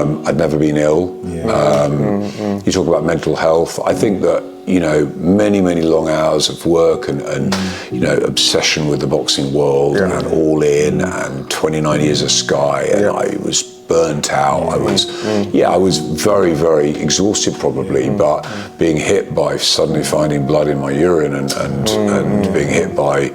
I'd never been ill. You talk about mental health. I think that, you know, many long hours of work and you know, obsession with the boxing world and All In and 29 years of Sky, and I was burnt out. I was very exhausted probably, but being hit by suddenly finding blood in my urine and being hit by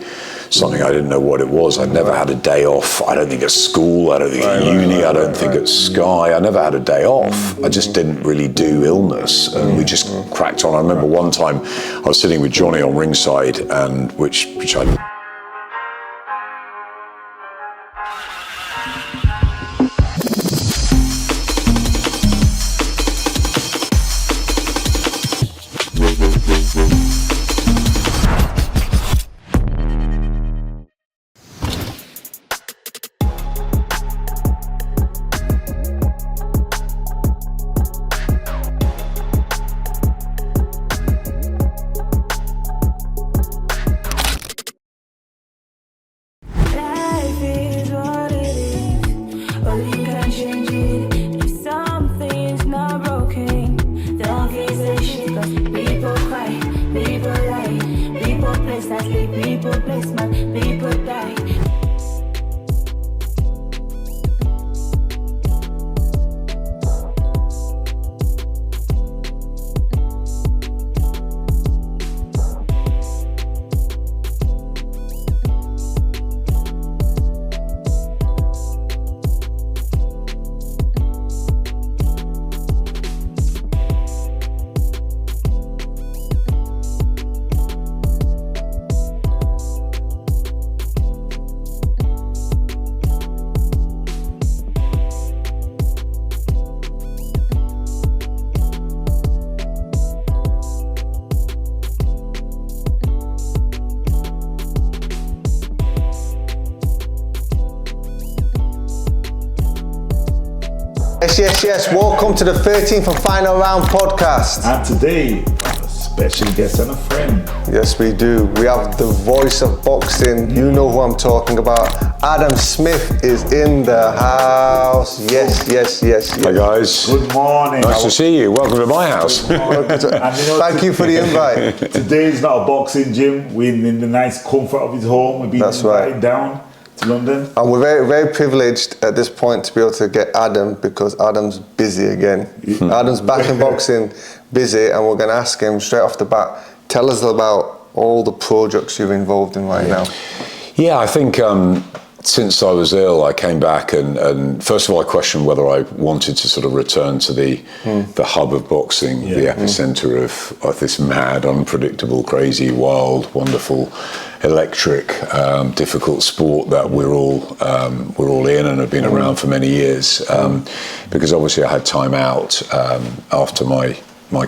something I didn't know what it was. I'd never had a day off. I don't think at school, I don't think at uni, I don't think at Sky. I never had a day off. I just didn't really do illness, and we just cracked on. I remember one time I was sitting with Johnny on ringside, and which I... Yes. Welcome to the 13th and final round podcast. And today, a special guest and a friend. Yes, we do. We have the voice of boxing. You know who I'm talking about. Adam Smith is in the house. Yes. Hi guys. Good morning. Nice to see you. Welcome to my house. Thank you for the invite. Today is not a boxing gym. We're in the nice comfort of his home. We've been invited down to London. And we're very privileged at this point to be able to get Adam, because Adam's busy again. Adam's back in boxing, busy, and we're going to ask him straight off the bat, tell us about all the projects you're involved in right now. Yeah, I think since I was ill, I came back and first of all, I questioned whether I wanted to sort of return to the hub of boxing, the epicenter of this mad, unpredictable, crazy, wild, wonderful, electric, difficult sport that we're all in and have been around for many years. Because obviously I had time out after my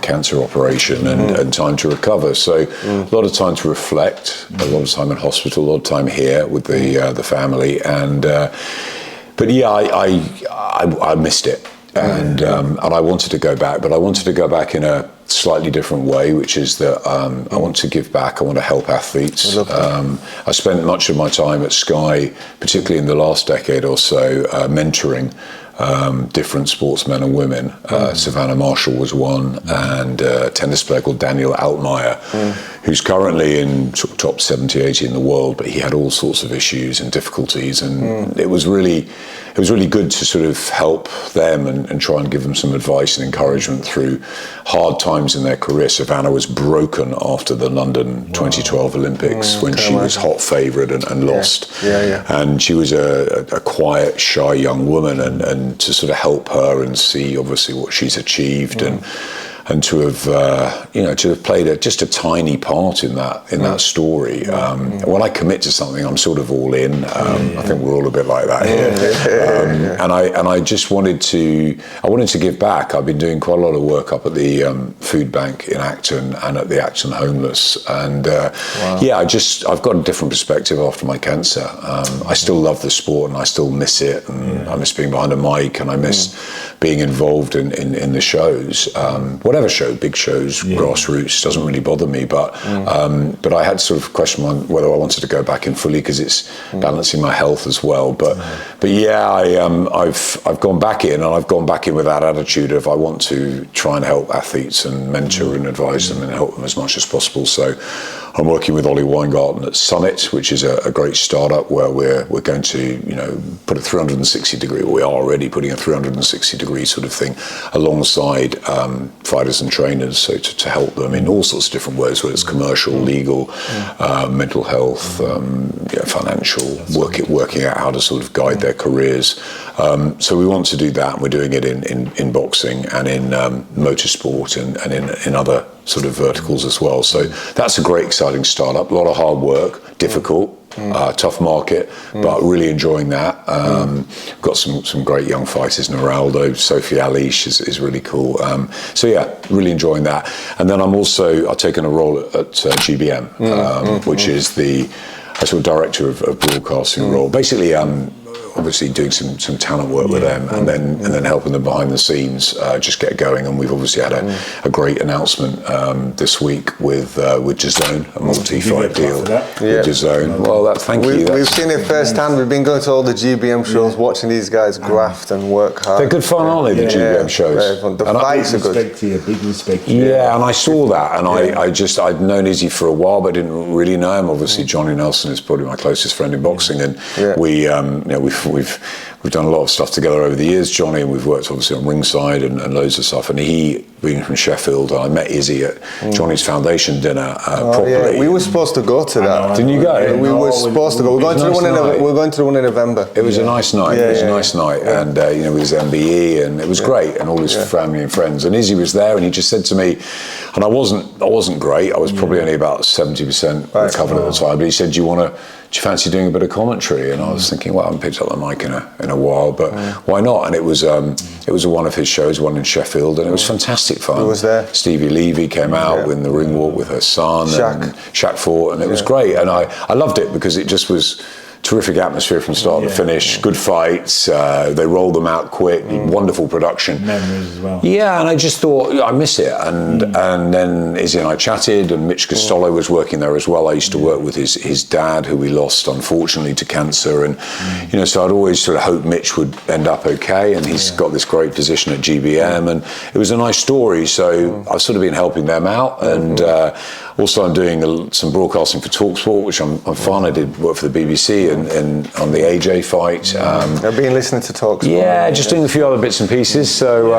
cancer operation and time to recover. So a lot of time to reflect, a lot of time in hospital, a lot of time here with the family. And but yeah, I missed it, and I wanted to go back, but I wanted to go back in a slightly different way, which is that I want to give back. I want to help athletes. I spent much of my time at Sky, particularly in the last decade or so, mentoring different sportsmen and women. Savannah Marshall was one, and a tennis player called Daniel Altmaier, who's currently in sort of top 70, 80 in the world, but he had all sorts of issues and difficulties, and it was really good to sort of help them and try and give them some advice and encouragement through hard times in their career. Savannah was broken after the London 2012 Olympics when she was hot favourite and lost. And she was a quiet, shy young woman, and to sort of help her and see obviously what she's achieved and to have played just a tiny part in that story. When I commit to something, I'm sort of all in. I think we're all a bit like that here. And I just wanted to give back. I've been doing quite a lot of work up at the food bank in Acton and at the Acton Homeless. And I've got a different perspective after my cancer. I still love the sport and I still miss it. And I miss being behind a mic and I miss being involved in the shows. Whatever whatever show, big shows, grassroots, doesn't really bother me. But I had sort of questioned whether I wanted to go back in fully because it's balancing my health as well. But yeah, I've gone back in, and I've gone back in with that attitude of I want to try and help athletes and mentor and advise them and help them as much as possible. So I'm working with Ollie Weingarten at Summit, which is a great startup where we're going to, put a 360-degree, we are already putting a 360-degree sort of thing alongside fighters and trainers, so to help them in all sorts of different ways, whether it's commercial, legal, mental health, financial, working out how to sort of guide their careers. So we want to do that, and we're doing it in boxing and in motorsport and in other sort of verticals as well. So that's a great, exciting startup. A lot of hard work, difficult, tough market, but really enjoying that. Got some great young fighters, Naraldo, Sophie Alish is really cool. So yeah, really enjoying that. And then I've taken a role at GBM, which is the sort of director of broadcasting role. Basically, obviously doing some talent work with them, and then helping them behind the scenes just get going. And we've obviously had a great announcement this week with DAZN, a multi-fight deal with DAZN. Well, thank you. We've seen it firsthand. We've been going to all the GBM shows, watching these guys graft and work hard. They're good fun, aren't they? The GBM shows. The fights are good. Big respect to you. Yeah, and I saw that, and I'd known Izzy for a while, but didn't really know him. Obviously, Johnny Nelson is probably my closest friend in boxing, and we've done a lot of stuff together over the years, Johnny, and we've worked obviously on ringside and loads of stuff. And he, being from Sheffield, I met Izzy at Johnny's foundation dinner properly. Yeah. We were supposed to go to that. Didn't you go? We were supposed to go. We're going to the one in November. It was a nice night. It was a nice night, and with his MBE, and it was great, and all his family and friends. And Izzy was there, and he just said to me, and I wasn't great. I was probably only about 70% recovered at the time. But he said, "Do you fancy doing a bit of commentary?" And I was thinking, well, I haven't picked up the mic in a while, but why not? And it was one of his shows, one in Sheffield, and it was fantastic fun. Who was there? Stevie Levy came out in the ring walk with her son, and Shaq fought, and it was great. And I loved it because it just was terrific atmosphere from start to finish. Good fights. They rolled them out quick. Wonderful production. Memories as well. Yeah, and I just thought I miss it. And then Izzy and I chatted, and Mitch Costello was working there as well. I used to work with his dad, who we lost unfortunately to cancer, and so I'd always sort of hoped Mitch would end up okay. And he's got this great position at GBM, and it was a nice story. So I've sort of been helping them out, and also I'm doing some broadcasting for TalkSport, which I'm fun. I did work for the BBC and on the AJ fight. I've been listening to TalkSport. Yeah, just doing a few other bits and pieces. So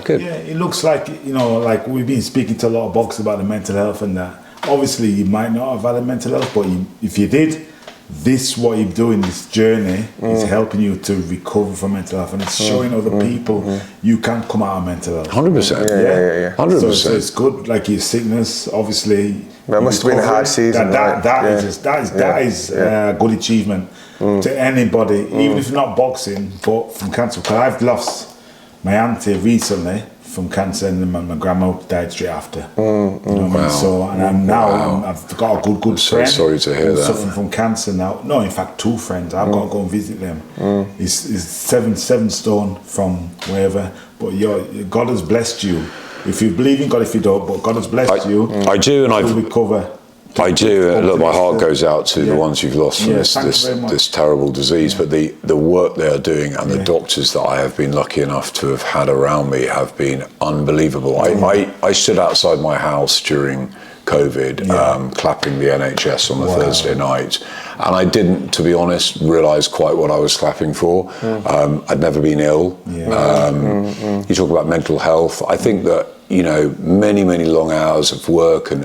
good. Yeah, it looks like like we've been speaking to a lot of boxers about the mental health and that. Obviously, you might not have had a mental health, but if you did, what you're doing, this journey, is helping you to recover from mental health, and it's showing other people you can come out of mental health. 100%. Yeah. 100%. So it's good. Like your sickness, obviously. That must have been a hard season. That is a good achievement to anybody, even if you're not boxing, but from cancer. Because I've lost my auntie recently from cancer, and my grandma died straight after. You know what I mean? So, and I've got a good friend. Sorry to hear that. Suffering from cancer now. No, in fact, two friends. I've got to go and visit them. He's 7 stone from wherever. But God has blessed you. If you believe in God, if you don't, but God has blessed you. I do, and I've recover. I do. Look, my heart goes out to the ones you've lost from this terrible disease. But the work they are doing, and the doctors that I have been lucky enough to have had around me have been unbelievable. I stood outside my house during COVID, clapping the NHS on a Thursday night, and I didn't, to be honest, realise quite what I was clapping for. I'd never been ill. You talk about mental health. I think that many long hours of work and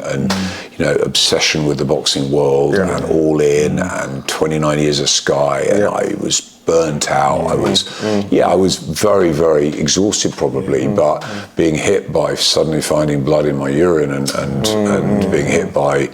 obsession with the boxing world and All In and 29 years of Sky, and I was burnt out. I was very, very exhausted probably, but being hit by suddenly finding blood in my urine and being hit by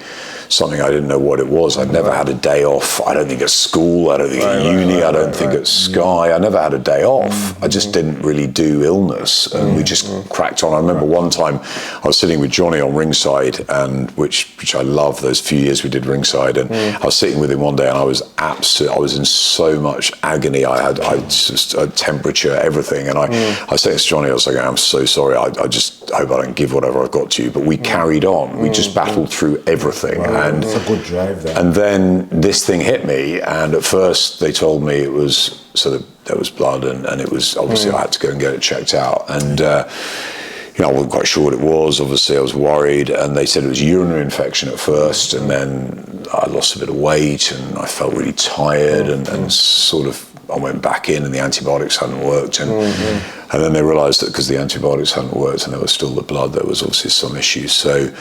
something I didn't know what it was. I'd never had a day off. I don't think at school, I don't think at uni, I don't think at Sky. I never had a day off. I just didn't really do illness, and we just cracked on. I remember one time I was sitting with Johnny on ringside, and which I love, those few years we did ringside, and I was sitting with him one day, and I was in so much agony. I had just a temperature, everything, and I was saying to Johnny, I was like, I'm so sorry. I just just hope I don't give whatever I've got to you. But we carried on. We just battled through everything. Wow, and it's a good drive there. And then this thing hit me, and at first they told me it was there was blood, and it was obviously I had to go and get it checked out. And I wasn't quite sure what it was. Obviously, I was worried, and they said it was a urinary infection at first, and then I lost a bit of weight, and I felt really tired, and sort of I went back in, and the antibiotics hadn't worked, and then they realised that because the antibiotics hadn't worked, and there was still the blood, there was obviously some issues. So,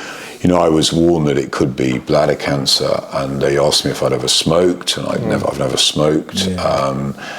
I was warned that it could be bladder cancer, and they asked me if I'd ever smoked, and I've never smoked.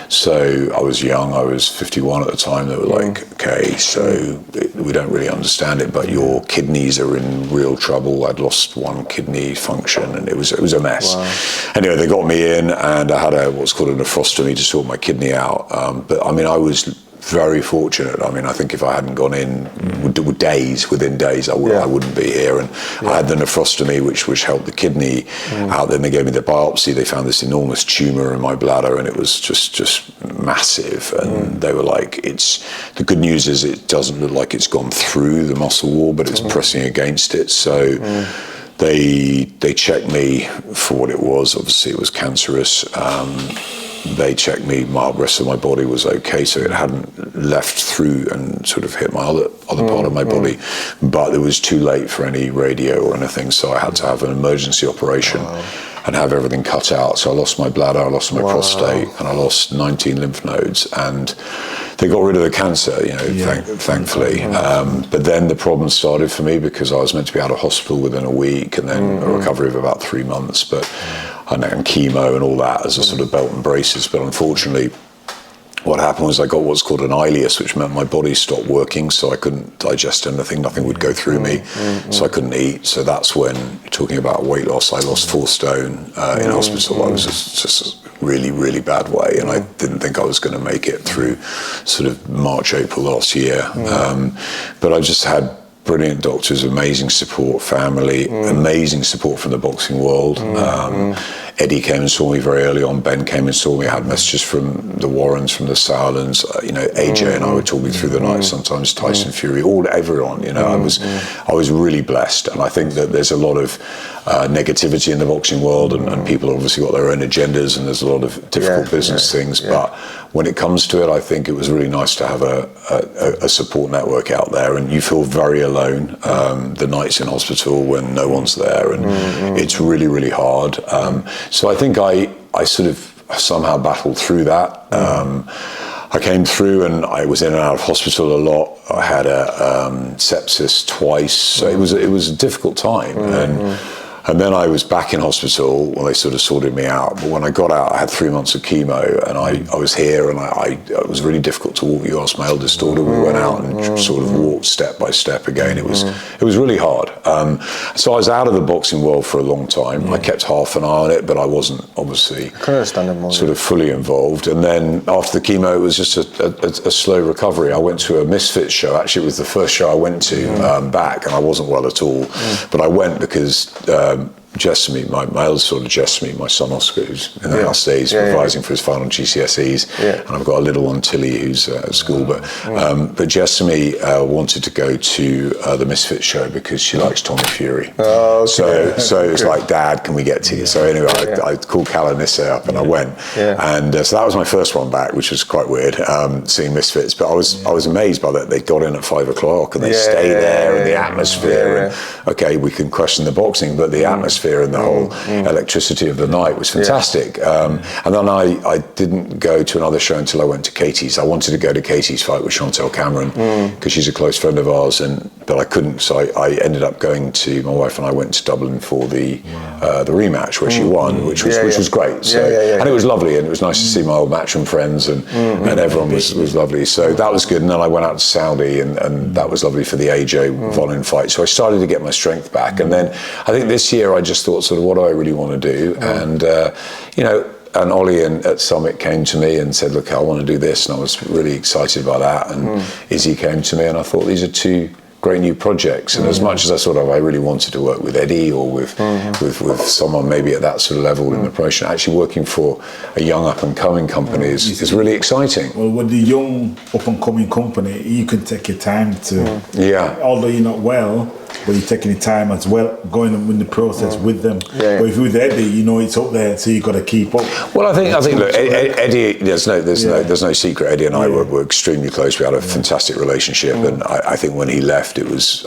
So I was young, I was 51 at the time. They were like, okay, so we don't really understand it, but your kidneys are in real trouble. I'd lost one kidney function, and it was a mess. Wow. Anyway, they got me in, and I had what's called a nephrostomy to sort my kidney out. But I mean, I was very fortunate. I mean, I think if I hadn't gone in within days, I wouldn't be here. And I had the nephrostomy, which helped the kidney out. Then they gave me the biopsy. They found this enormous tumour in my bladder, and it was just massive. And they were like, the good news is it doesn't look like it's gone through the muscle wall, but it's pressing against it. So they checked me for what it was. Obviously, it was cancerous. They checked me, the rest of my body was okay, so it hadn't left through and sort of hit my other part of my body, but it was too late for any radio or anything, so I had to have an emergency operation and have everything cut out. So I lost my bladder, I lost my prostate, and I lost 19 lymph nodes, and they got rid of the cancer, thankfully. But then the problem started for me because I was meant to be out of hospital within a week, and then a recovery of about 3 months, and chemo and all that as a sort of belt and braces. But unfortunately, what happened was I got what's called an ileus, which meant my body stopped working, so I couldn't digest anything, nothing would go through me, so I couldn't eat. So that's when, talking about weight loss, I lost 4 stone in hospital. I was just really, really bad way, and I didn't think I was going to make it through sort of March, April last year. But I just had brilliant doctors, amazing support, family, amazing support from the boxing world. Eddie came and saw me very early on. Ben came and saw me. I had messages from the Warrens, from the Sowlands. AJ and I would talk me through the night. Sometimes Tyson Fury, everyone. I was really blessed, and I think that there's a lot of negativity in the boxing world, and people obviously got their own agendas, and there's a lot of difficult business things. But when it comes to it, I think it was really nice to have a support network out there, and you feel very alone the nights in hospital when no one's there, and it's really, really hard. So I think I sort of somehow battled through that. I came through, and I was in and out of hospital a lot. I had a sepsis twice, so it was a difficult time. And then I was back in hospital when they sort of sorted me out. But when I got out, I had 3 months of chemo, and I was here, and it was really difficult to walk. You asked my eldest daughter, we went out and sort of walked step by step again. It was really hard. So I was out of the boxing world for a long time. I kept half an eye on it, but I wasn't obviously sort of fully involved. And then after the chemo, it was just a slow recovery. I went to a Misfits show. Actually, it was the first show I went to back, and I wasn't well at all. But I went because Jessamy, my eldest daughter Jessamy, my son Oscar, who's in the last days revising for his final GCSEs, and I've got a little one, Tilly, who's at school. But Jessamy wanted to go to the Misfits show because she likes Tommy Fury. So it was like, Dad, can we get to you? So anyway, I called Kalanisse up, and I went. And so that was my first one back, which was quite weird, seeing Misfits. But I was amazed by that. They got in at 5 o'clock, and they stayed there, and the atmosphere. And okay, we can question the boxing, but the atmosphere and the whole electricity of the night was fantastic. And then I didn't go to another show until I went to Katie's. I wanted to go to Katie's fight with Chantel Cameron because she's a close friend of ours, but I couldn't. So I ended up going to, my wife and I went to Dublin for the rematch where she won, which was great. So and it was lovely, and it was nice to see my old matchroom friends, and everyone was lovely. So that was good. And then I went out to Saudi, and that was lovely for the AJ Volin fight. So I started to get my strength back, and then I think this year I just thought, sort of, what do I really want to do? And and Ollie at Summit came to me and said, look, I want to do this, and I was really excited by that. And Izzy came to me, and I thought, these are two great new projects. And as much as I really wanted to work with Eddie or with someone maybe at that sort of level in the profession, actually working for a young up and coming company is really exciting. Well, with the young up and coming company, you can take your time to, although you're not well, but you're taking your time as well, going in the process with them. Yeah. But if with Eddie, you know it's up there, so you've got to keep up. Well, I think look, Eddie, there's no secret. Eddie and I were extremely close. We had a fantastic relationship, and I think when he left, it was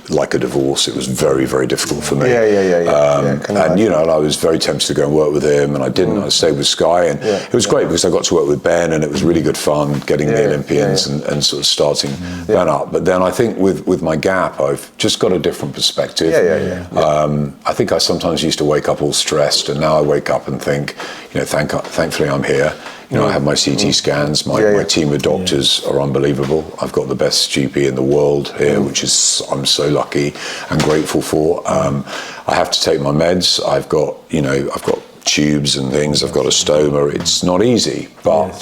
like a divorce. It was very, very difficult for me. And you know, and I was very tempted to go and work with him, and I didn't. I stayed with Sky, and it was great because I got to work with Ben, and it was really good fun getting the Olympians and sort of starting Ben up. But then I think with my gap, I've just got a different perspective. I think I sometimes used to wake up all stressed, and now I wake up and think, you know, thankfully I'm here. You know, I have my CT scans. My team of doctors are unbelievable. I've got the best GP in the world here, which is I'm so lucky and grateful for. I have to take my meds. I've got tubes and things. I've got a stoma. It's not easy, but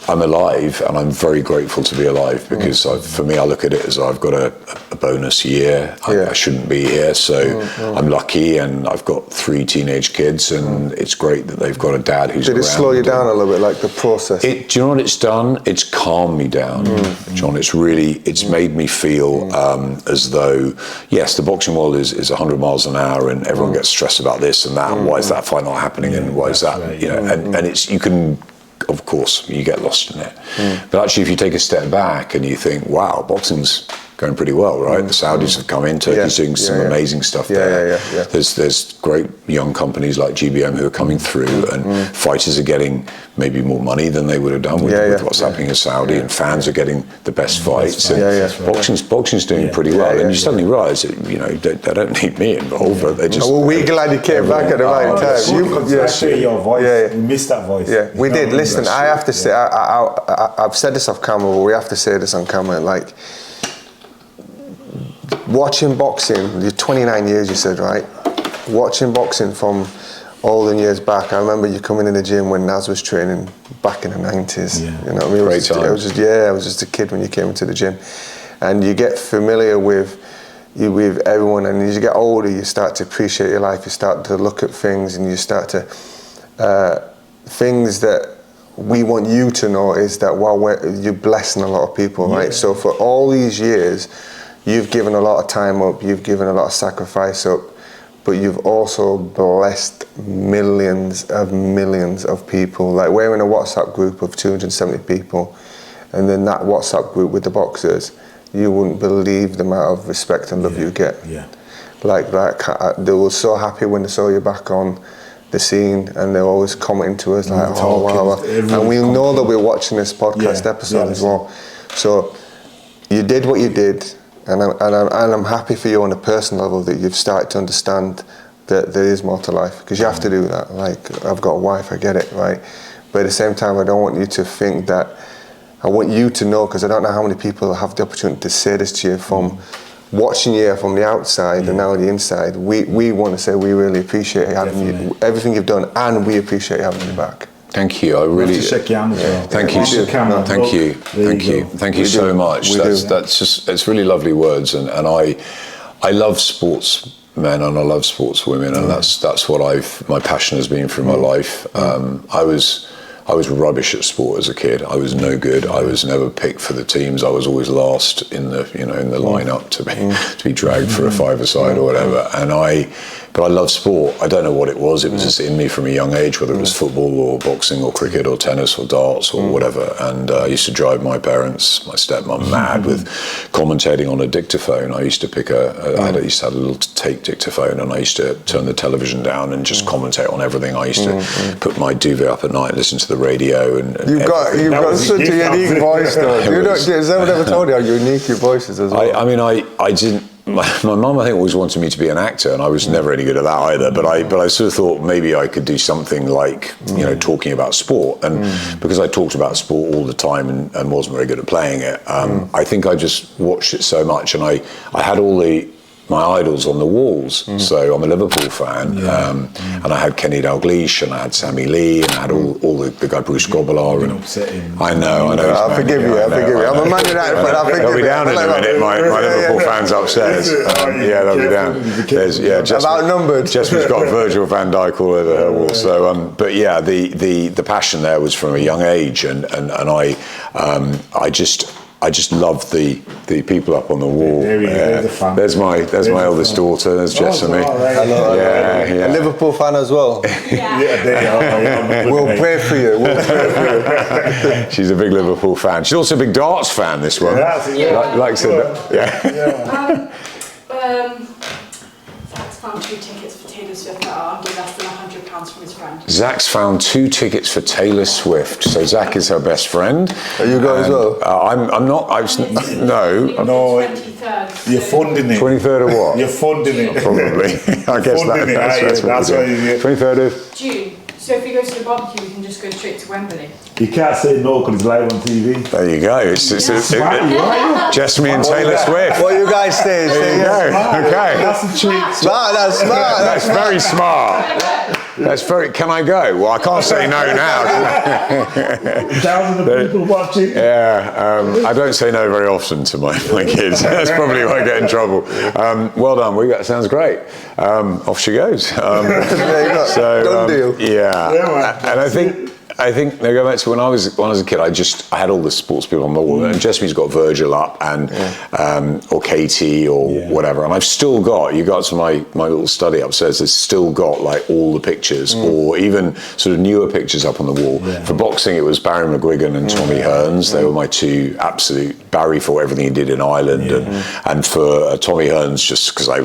I'm alive, and I'm very grateful to be alive because for me, I look at it as I've got a bonus year. I shouldn't be here, so I'm lucky, and I've got 3 teenage kids, and it's great that they've got a dad who's around. Did it slow you down a little bit, like the process? Do you know what it's done? It's calmed me down, John. It's made me feel as though, yes, the boxing world is 100 miles an hour, and everyone gets stressed about this and that, and why is that fight not happening, and why is that, right, you know, and it's, you can, of course, you get lost in it. But actually, if you take a step back and you think, wow, boxing's going pretty well, right? The Saudis have come in, Turkey's doing some amazing stuff there. There's great young companies like GBM who are coming through, and fighters are getting maybe more money than they would have done with what's happening in Saudi, and fans are getting the best fights. Boxing's doing pretty well, and you suddenly realise that, you know, they don't need me involved, but they just... Well, we're glad you came back at the right time. I hear your voice. We missed that voice. We did. Listen, I have to say, I've said this off camera, but we have to say this on camera, like, watching boxing, you're 29 years, you said, right? Watching boxing from all the years back. I remember you coming in the gym when Naz was training back in the 90s. You know what I mean? I was just a kid when you came into the gym. And you get familiar with everyone, and as you get older, you start to appreciate your life, you start to look at things, and you start to, things that we want you to know is that while you're blessing a lot of people, right? So for all these years, you've given a lot of time up, you've given a lot of sacrifice up, but you've also blessed millions of people. Like, we're in a WhatsApp group of 270 people, and then that WhatsApp group with the boxers, you wouldn't believe the amount of respect and love you get. Like, they were so happy when they saw you back on the scene, and they're always commenting to us like, oh wow, and we know that we're watching this podcast episode as well. So you did what you did. And I'm happy for you on a personal level that you've started to understand that there is more to life, because you have to do that. Like, I've got a wife, I get it, right? But at the same time, I don't want you to think that, I want you to know, because I don't know how many people have the opportunity to say this to you from watching you from the outside and now the inside. We want to say we really appreciate having you, everything you've done, and we appreciate having you back. Thank you. I really shake your hand as well. Thank you. Thank you so much. That's just, it's really lovely words, and I love sportsmen and I love sportswomen, and that's what my passion has been for my life. I was rubbish at sport as a kid. I was no good. I was never picked for the teams. I was always last in the lineup to be dragged for a five-a-side or whatever. But I love sport. I don't know what it was. It was just in me from a young age, whether it was football or boxing or cricket or tennis or darts or whatever. And I used to drive my parents, my stepmom, mad with commentating on a dictaphone. I used to I used to have a little tape dictaphone, and I used to turn the television down and just commentate on everything. I used to put my duvet up at night and listen to the radio. And you've got such a unique voice, though. Has anyone ever told you how unique your voice is as well? I didn't. My mum, I think, always wanted me to be an actor, and I was never any good at that either. But I sort of thought maybe I could do something like, talking about sport. And because I talked about sport all the time and wasn't very good at playing it, I think I just watched it so much, and I had all the my idols on the walls. So I'm a Liverpool fan, and I had Kenny Dalglish, and I had Sammy Lee, and I had all the guy Bruce Grobbelaar. And I know. I forgive you. I'm a Man United fan. I forgive you. They'll be down in a minute. My Liverpool fans upstairs. They'll be down. Outnumbered. Jesper's got Virgil van Dijk all over her wall. So, but yeah, the passion there was from a young age, and I just love the people up on the wall. There's my eldest daughter. There's Jess and me. A Liverpool fan as well. We'll pray for you. She's a big Liverpool fan. She's also a big darts fan. This one, like I said, Zach's found 2 tickets for Taylor Swift that are under less than £100 from his friend. Zach's found 2 tickets for Taylor Swift. So Zach is her best friend. Are you going as well? I'm not. No. 23rd. You're funding it. 23rd of what? You're funding it. Probably. I guess that's what you do. 23rd of June. So if you go to the barbecue, we can just go straight to Wembley. You can't say no because it's live on TV. There you go. It's just me and Taylor Swift. What you guys say? There you go. Okay. That's the trick. Smart. That's smart. That's very smart. That's very. Can I go? Well, I can't say no now. Thousands of people watching. Yeah, I don't say no very often to my kids. That's probably why I get in trouble. Well done, that sounds great. Off she goes. Done deal. Yeah, and I think now going back to when I was a kid, I had all the sports people on the wall, and Jesse's got Virgil up, and or Katie or whatever, and I've still got. You got to my little study upstairs. There's still got like all the pictures, or even sort of newer pictures up on the wall. For boxing, it was Barry McGuigan and Tommy Hearns. They were my 2 absolute. Barry for everything he did in Ireland, and for Tommy Hearns just because I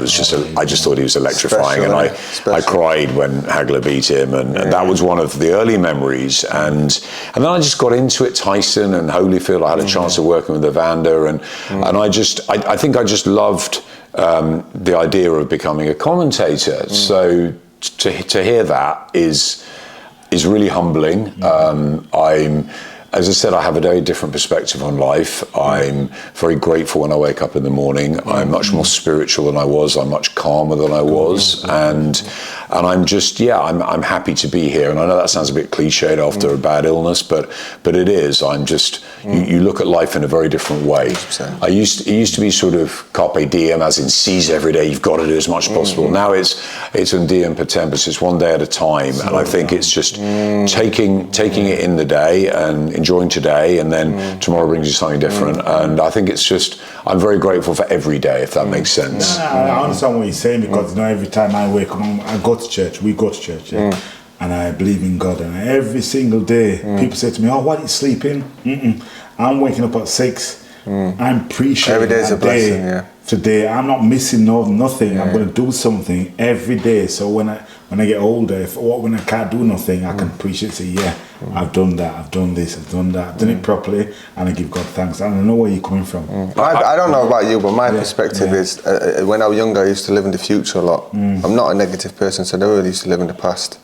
just thought he was electrifying, and I cried when Hagler beat him, and that was one of the early memories. And then I just got into it. Tyson and Holyfield. I had a chance of working with Evander, and I think I just loved the idea of becoming a commentator. So to hear that is really humbling. As I said, I have a very different perspective on life. I'm very grateful when I wake up in the morning. I'm much more spiritual than I was. I'm much calmer than I was, and I'm just I'm happy to be here. And I know that sounds a bit cliched after a bad illness, but it is. I'm just you look at life in a very different way. It used to be sort of carpe diem, as in seize every day. You've got to do as much as possible. Now it's un diem per tempus. It's one day at a time, and I think it's just taking it in the day and enjoying today, and then tomorrow brings you something different. And I think it's just, I'm very grateful for every day, if that makes sense. I understand what you're saying, because every time I wake up, I go to church, we go to church, and I believe in God, and every single day people say to me, why are you sleeping? I'm waking up at 6. I'm appreciating every day's a blessing. Today I'm not missing nothing. I'm going to do something every day, so when I get older, when I can't do nothing, I can appreciate, say, I've done that, I've done this, I've done that, I've done it properly, and I give God thanks. I don't know where you're coming from. I don't know about you, but my perspective is, when I was younger, I used to live in the future a lot. I'm not a negative person, so I never really used to live in the past.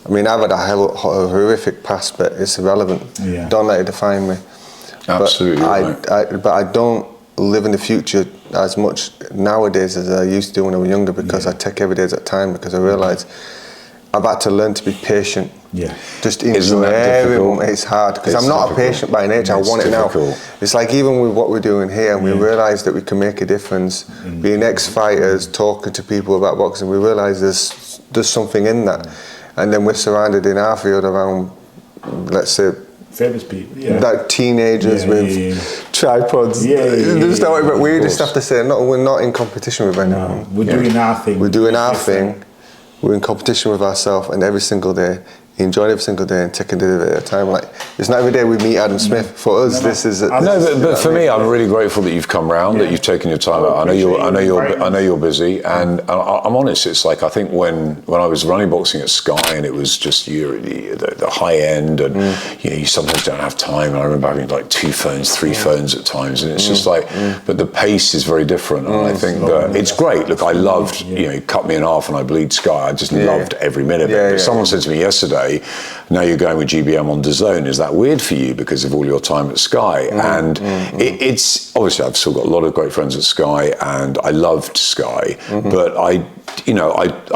I mean, I've had a horrific past, but it's irrelevant. Don't let it define me. Absolutely. But I don't live in the future as much nowadays as I used to do when I was younger, because I take every day as a time, because I realise I've had to learn to be patient. Just enjoy every moment. It's hard, because I'm not a patient by nature. I want it now. It's like even with what we're doing here, and we realise that we can make a difference. Being ex-fighters, talking to people about boxing, we realise there's something in that. And then we're surrounded in our field around, let's say, famous people, like teenagers with tripods. But we just have to say, we're not in competition with anyone. We're doing our thing. We're doing our thing. We're in competition with ourselves, and every single day, enjoying every single day and taking it at a time. Like, it's not every day we meet Adam Smith. For us, this is. But for me, I'm really grateful that you've come round, that you've taken your time out. I know you're busy, and I'm honest. It's like, I think when I was running boxing at Sky, and it was just the high end, and you sometimes don't have time. And I remember having like 2 phones, 3 phones at times, and it's just like, but the pace is very different, and I think that it's great. Look, I loved, cut me in half and I bleed Sky. I just loved every minute of it. But someone said to me yesterday, say, now you're going with GBM on DAZN. Is that weird for you because of all your time at Sky? And it's obviously, I've still got a lot of great friends at Sky, and I loved Sky, but I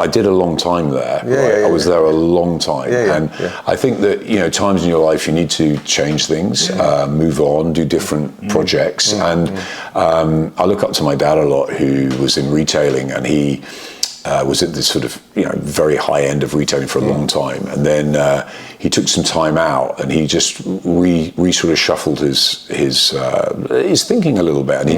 did a long time there. I was there a long time, and I think that times in your life you need to change things, move on, do different projects, and I look up to my dad a lot, who was in retailing, and he was at this sort of very high end of retailing for a long time, and then he took some time out, and he just sort of shuffled his thinking a little bit, and he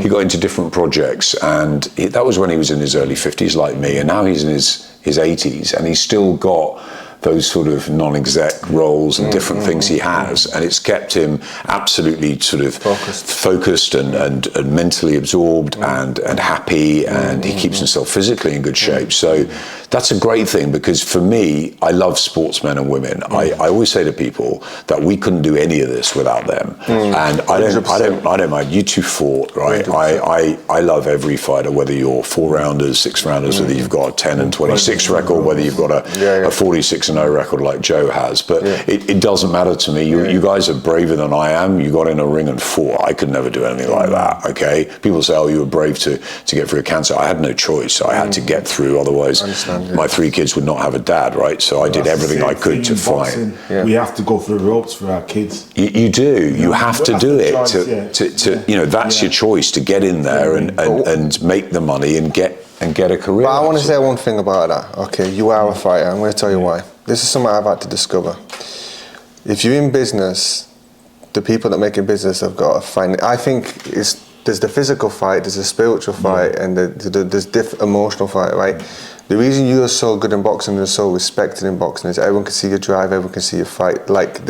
got into different projects, and that was when he was in his early 50s like me, and now he's in his 80s, and he's still got those sort of non-exec roles and different things he has, and it's kept him absolutely sort of focused and mentally absorbed and happy, and he keeps himself physically in good shape. So that's a great thing, because for me, I love sportsmen and women. I always say to people that we couldn't do any of this without them, and I don't mind. You two fought, right? I love every fighter, whether you're 4-rounders, 6-rounders, whether you've got a 10 and 26 record, whether you've got a 46 and 0 record like Joe has, but it doesn't matter to me. You guys are braver than I am. You got in a ring and fought. I could never do anything like that. Okay, people say, oh, you were brave to get through cancer. I had no choice. I had to get through, otherwise my 3 kids would not have a dad, right? So I did everything I could to fight. We have to go through the ropes for our kids. You do. You have to do it to that's your choice, to get in there and make the money and get a career. But I want to say one thing about that. Okay, you are a fighter. I'm going to tell you why. This is something I've had to discover. If you're in business, the people that make a business have got to find it. I think there's the physical fight, there's the spiritual fight, and there's emotional fight, right? The reason you're so good in boxing and so respected in boxing is everyone can see your drive, everyone can see your fight. Like,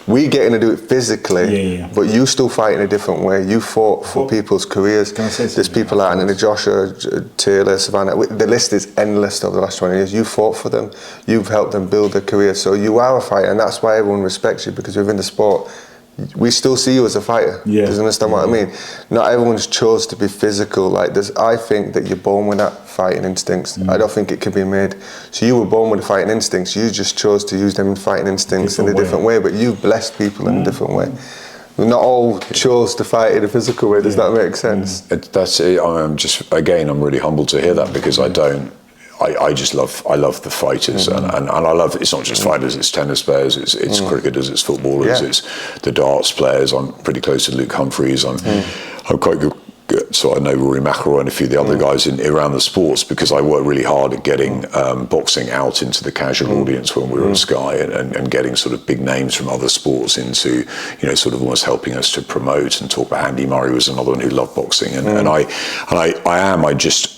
we getting to do it physically, but you still fight in a different way. You fought for people's careers. There's people like Anthony Joshua, Taylor, Savannah. The list is endless over the last 20 years. You fought for them. You've helped them build their career. So you are a fighter, and that's why everyone respects you, because within the sport, we still see you as a fighter. Do you understand what I mean? Not everyone's chose to be physical. Like, I think that you're born with that fighting instincts. I don't think it can be made. So you were born with fighting instincts. You just chose to use them fighting instincts in a different way. But you've blessed people in a different way. We're not all chose to fight in a physical way. Does that make sense? That's it. I'm really humbled to hear that, because I don't. I love the fighters, and I love, it's not just fighters, it's tennis players, it's cricketers, it's footballers, it's the darts players. I'm pretty close to Luke Humphreys. I'm quite good. So I know Rory McIlroy and a few of the other guys around the sports, because I worked really hard at getting boxing out into the casual audience when we were at Sky, and getting sort of big names from other sports into, sort of almost helping us to promote and talk about. Andy Murray was another one who loved boxing, and I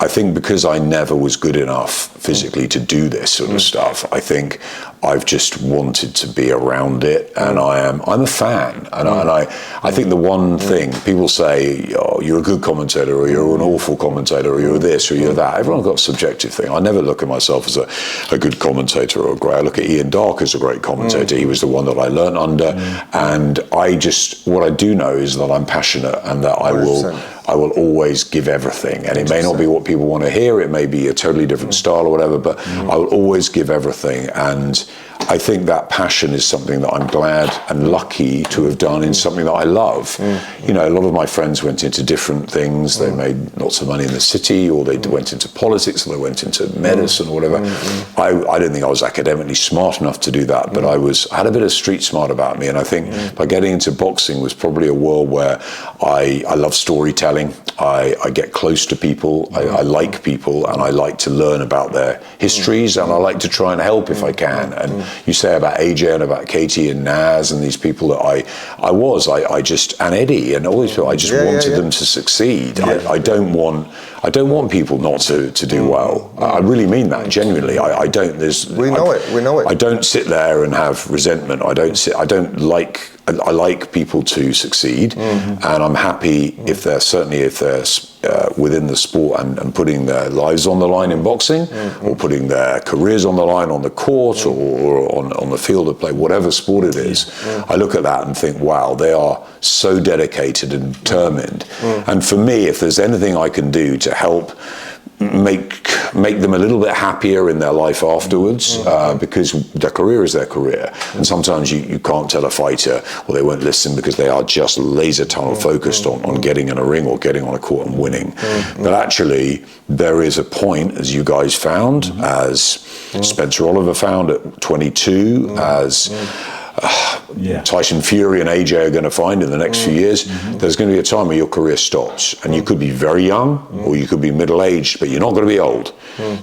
think because I never was good enough physically to do this sort of stuff, I think I've just wanted to be around it, and I'm a fan, and I think the one thing people say, oh, you're a good commentator, or you're an awful commentator, or you're this or you're that. Everyone's got a subjective thing. I never look at myself as a good commentator or great. I look at Ian Darke as a great commentator. He was the one that I learned under, and what I do know is that I'm passionate, and that I will always give everything, and it may not be what people want to hear, it may be a totally different style or whatever, but I will always give everything. And I think that passion is something that I'm glad and lucky to have done in something that I love. A lot of my friends went into different things. They made lots of money in the city, or they went into politics, or they went into medicine or whatever. I don't think I was academically smart enough to do that, but I had a bit of street smart about me, and I think by getting into boxing was probably a world where I love storytelling. I get close to people. I like people, and I like to learn about their histories, and I like to try and help if I can. And you say about AJ and about Katie and Naz and these people that I just, and Eddie and all these people, I just wanted them to succeed. I don't want people not to do well. I really mean that genuinely. I don't. We know it. I don't sit there and have resentment. I like people to succeed, and I'm happy if they're within the sport and putting their lives on the line in boxing, or putting their careers on the line on the court, or on the field of play, whatever sport it is. I look at that and think, wow, they are so dedicated and determined. And for me, if there's anything I can do to help make them a little bit happier in their life afterwards, because their career is their career. And sometimes you can't tell a fighter, well, they won't listen because they are just laser tunnel focused on getting in a ring or getting on a court and winning. But actually, there is a point, as you guys found, as Spencer Oliver found at 22, as Tyson Fury and AJ are going to find in the next few years, there's going to be a time where your career stops, and you could be very young or you could be middle-aged, but you're not going to be old.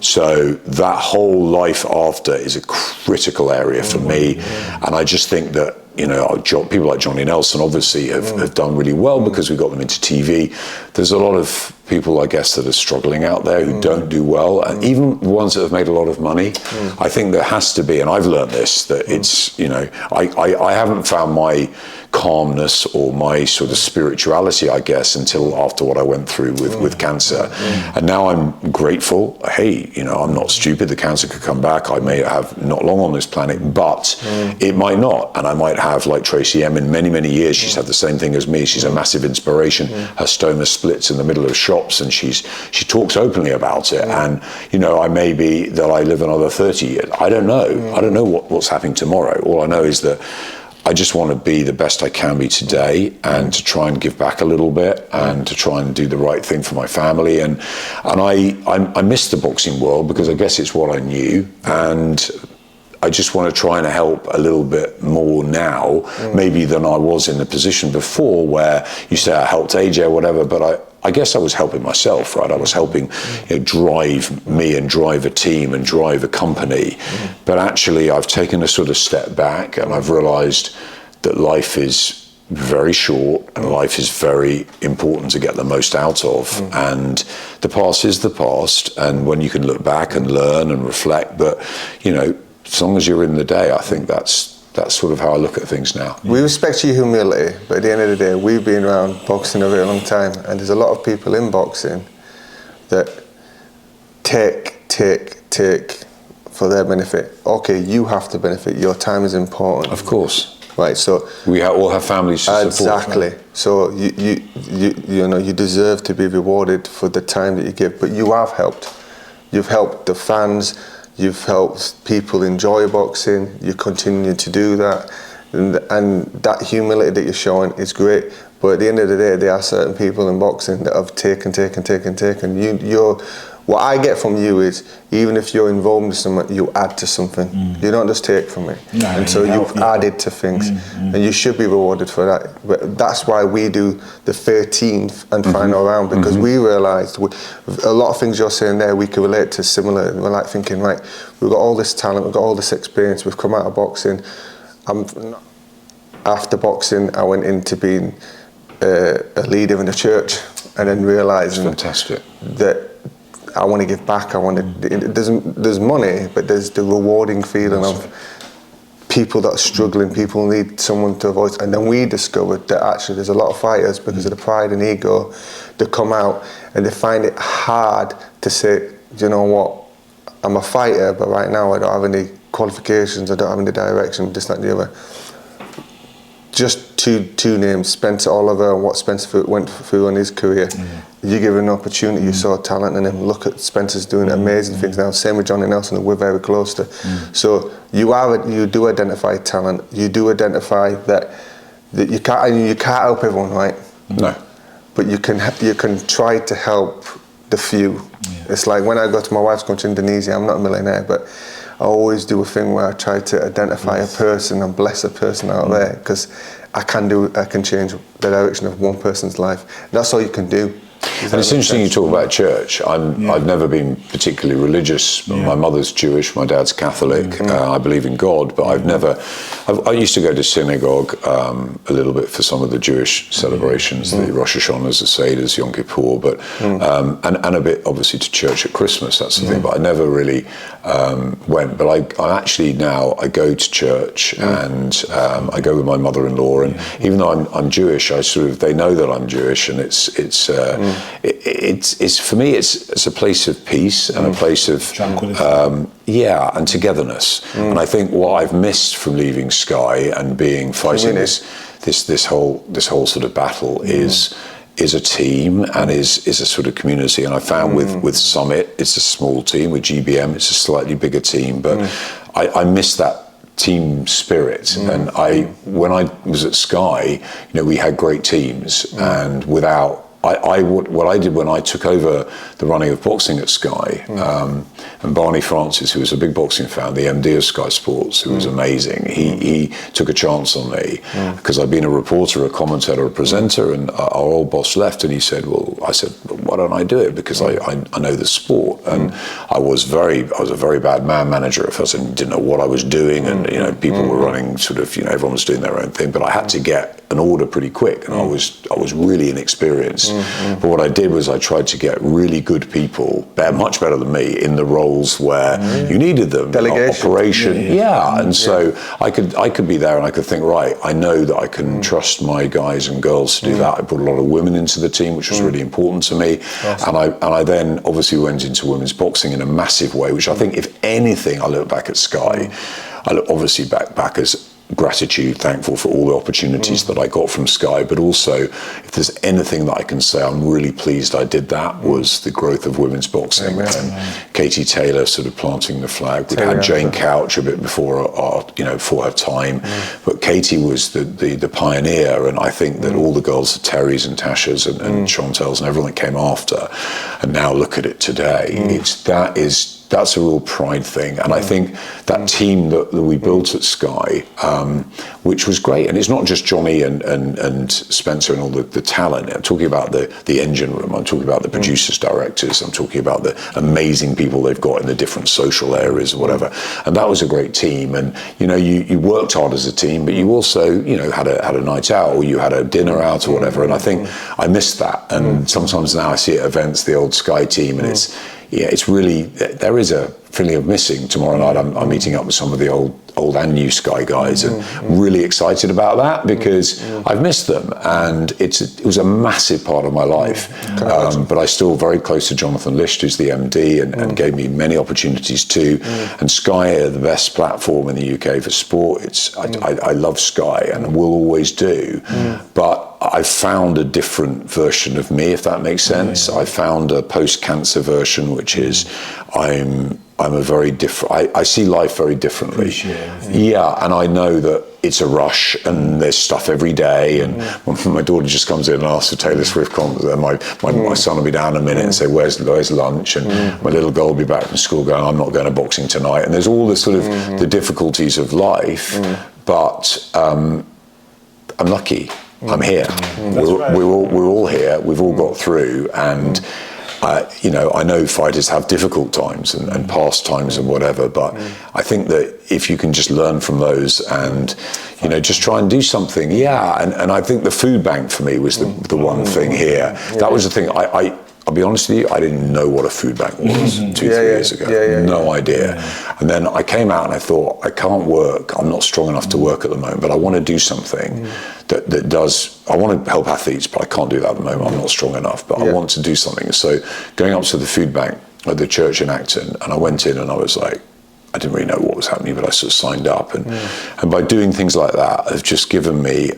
So that whole life after is a critical area for me, and I just think that, you know, people like Johnny Nelson obviously have done really well because we got them into TV. There's a lot of people, I guess, that are struggling out there who don't do well, and even the ones that have made a lot of money. I think there has to be, and I've learned this, that it's, you know, I haven't found my calmness or my sort of spirituality, I guess, until after what I went through with cancer. And now I'm grateful. Hey, you know, I'm not stupid. The cancer could come back. I may have not long on this planet, but it might not. And I might have, like Tracy M, in many, many years, she's had the same thing as me. She's a massive inspiration. Her stoma splits in the middle of shops, and she talks openly about it. And, you know, I may be that I live another 30 years. I don't know. I don't know what's happening tomorrow. All I know is that I just want to be the best I can be today, and to try and give back a little bit, and to try and do the right thing for my family. And I miss the boxing world because I guess it's what I knew, and I just want to try and help a little bit more now, maybe than I was in the position before where you say I helped AJ or whatever, but I guess I was helping myself, right? I was helping, you know, drive me and drive a team and drive a company. But actually, I've taken a sort of step back, and I've realised that life is very short and life is very important to get the most out of. And the past is the past, and when you can look back and learn and reflect, but, you know, as long as you're in the day, I think that's sort of how I look at things now. We respect your humility, but at the end of the day, we've been around boxing a very long time, and there's a lot of people in boxing that take for their benefit. Okay, you have to benefit. Your time is important. Of course. Right, so we all have families to support. Exactly. So you know, you deserve to be rewarded for the time that you give, but you have helped. You've helped the fans. You've helped people enjoy boxing. You continue to do that, and that humility that you're showing is great. But at the end of the day, there are certain people in boxing that have taken. What I get from you is, even if you're involved in something, you add to something. You don't just take from it. No, and so you've added to things, and you should be rewarded for that. But that's why we do the 13th and final round, because we realised a lot of things you're saying there we can relate to similar. We're like thinking, right, we've got all this talent, we've got all this experience, we've come out of boxing. After boxing, I went into being a leader in the church, and then realising that I want to give back. There's money, but there's the rewarding feeling of people that are struggling, people need someone to voice. And then we discovered that actually there's a lot of fighters, because of the pride and ego, that come out and they find it hard to say, you know what, I'm a fighter, but right now I don't have any qualifications, I don't have any direction, this, that and the other. Just two names, Spencer Oliver and what Spencer went through in his career. You give an opportunity, you saw talent in him. Look at Spencer's doing amazing things now. Same with Johnny Nelson, who we're very close to. So you do identify talent. You do identify that you can't help everyone, right? No. But you can try to help the few. It's like when I go to my wife's country, Indonesia. I'm not a millionaire, but I always do a thing where I try to identify a person and bless a person out there, because I can change the direction of one person's life. That's all you can do. And it's interesting you talk about church. I've never been particularly religious. My mother's Jewish, my dad's Catholic. I believe in God, but I used to go to synagogue a little bit for some of the Jewish celebrations, the Rosh Hashanahs, the Seder's, Yom Kippur, but and a bit obviously to church at Christmas. That's the thing. But I never really went. But I actually now I go to church and I go with my mother-in-law, and even though I'm Jewish, they know that I'm Jewish, and it's for me it's a place of peace and a place of tranquility, and togetherness. And I think what I've missed from leaving Sky and fighting this whole sort of battle is is a team and is a sort of community. And I found with Summit, it's a small team. With GBM, it's a slightly bigger team. But I miss that team spirit. And when I was at Sky, we had great teams, and without what I did when I took over the running of boxing at Sky, and Barney Francis, who was a big boxing fan, the MD of Sky Sports, who was amazing, he took a chance on me because I'd been a reporter, a commentator, a presenter, and our old boss left, and he said, I said, why don't I do it? Because I know the sport, and I was a very bad man manager. If I didn't know what I was doing, and people were running sort of, everyone was doing their own thing, but I had to get an order pretty quick, and I was really inexperienced. But what I did was I tried to get really good people, much better than me, in the roles where you needed them. Delegation. Operation. And so I could be there and I could think, right, I know that I can trust my guys and girls to do that. I brought a lot of women into the team, which was really important to me. Awesome. And I then obviously went into women's boxing in a massive way, which I think, if anything, I look back at Sky, I look obviously back as gratitude, thankful for all the opportunities that I got from Sky, but also, if there's anything that I can say I'm really pleased I did, that was the growth of women's boxing. And Katie Taylor sort of planting the flag. We had Jane Couch a bit before before her time, but Katie was the pioneer, and I think that all the girls, the Terrys and Tashas and Chantels and everyone that came after, and now look at it today, that's a real pride thing. And I think that team that we built at Sky, which was great, and it's not just Johnny and Spencer and all the talent. I'm talking about the engine room, I'm talking about the producers, directors, I'm talking about the amazing people they've got in the different social areas or whatever. And that was a great team. And you worked hard as a team, but you also had a night out, or you had a dinner out or whatever. And I think I missed that. And sometimes now I see at events the old Sky team, and it's really, there is a feeling of missing. Tomorrow night I'm meeting up with some of the old and new Sky guys, and really excited about that, because I've missed them, and it was a massive part of my life. But I still very close to Jonathan Licht, who's the MD, and gave me many opportunities too. And Sky are the best platform in the UK for sport. I love Sky and will always do. But I found a different version of me, if that makes sense. I found a post-cancer version, which is I'm a very different. I see life very differently. And I know that it's a rush, and there's stuff every day. And when my daughter just comes in and asks for Taylor Swift concert, my son will be down in a minute and say, "Where's lunch?" And my little girl will be back from school going, "I'm not going to boxing tonight." And there's all the sort of the difficulties of life, but I'm lucky. I'm here. We're all here. We've all got through, and. I know fighters have difficult times and past times and whatever, but I think that if you can just learn from those and, just try and do something. And I think the food bank for me was the one thing here. That was the thing. I'll be honest with you, I didn't know what a food bank was 3 years ago. No idea. And then I came out and I thought, I can't work. I'm not strong enough to work at the moment, but I want to do something that does. I want to help athletes, but I can't do that at the moment. I'm not strong enough, but I want to do something. So going up to the food bank at the church in Acton, and I went in and I was like, I didn't really know what was happening, but I sort of signed up. And by doing things like that, have just given me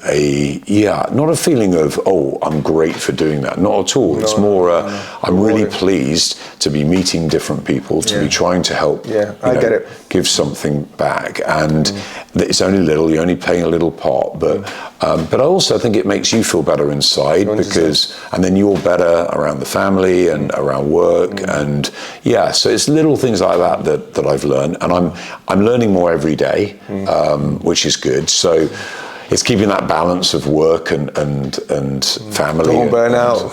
not a feeling of, I'm great for doing that. Not at all. It's more, I'm really pleased to be meeting different people, to be trying to help, I get it. give something back. And it's only little, you're only playing a little part, but I also think it makes you feel better inside, because, and then you're better around the family and around work. And so it's little things like that I've learned. And I'm learning more every day, which is good. So it's keeping that balance of work and family. Don't burn out.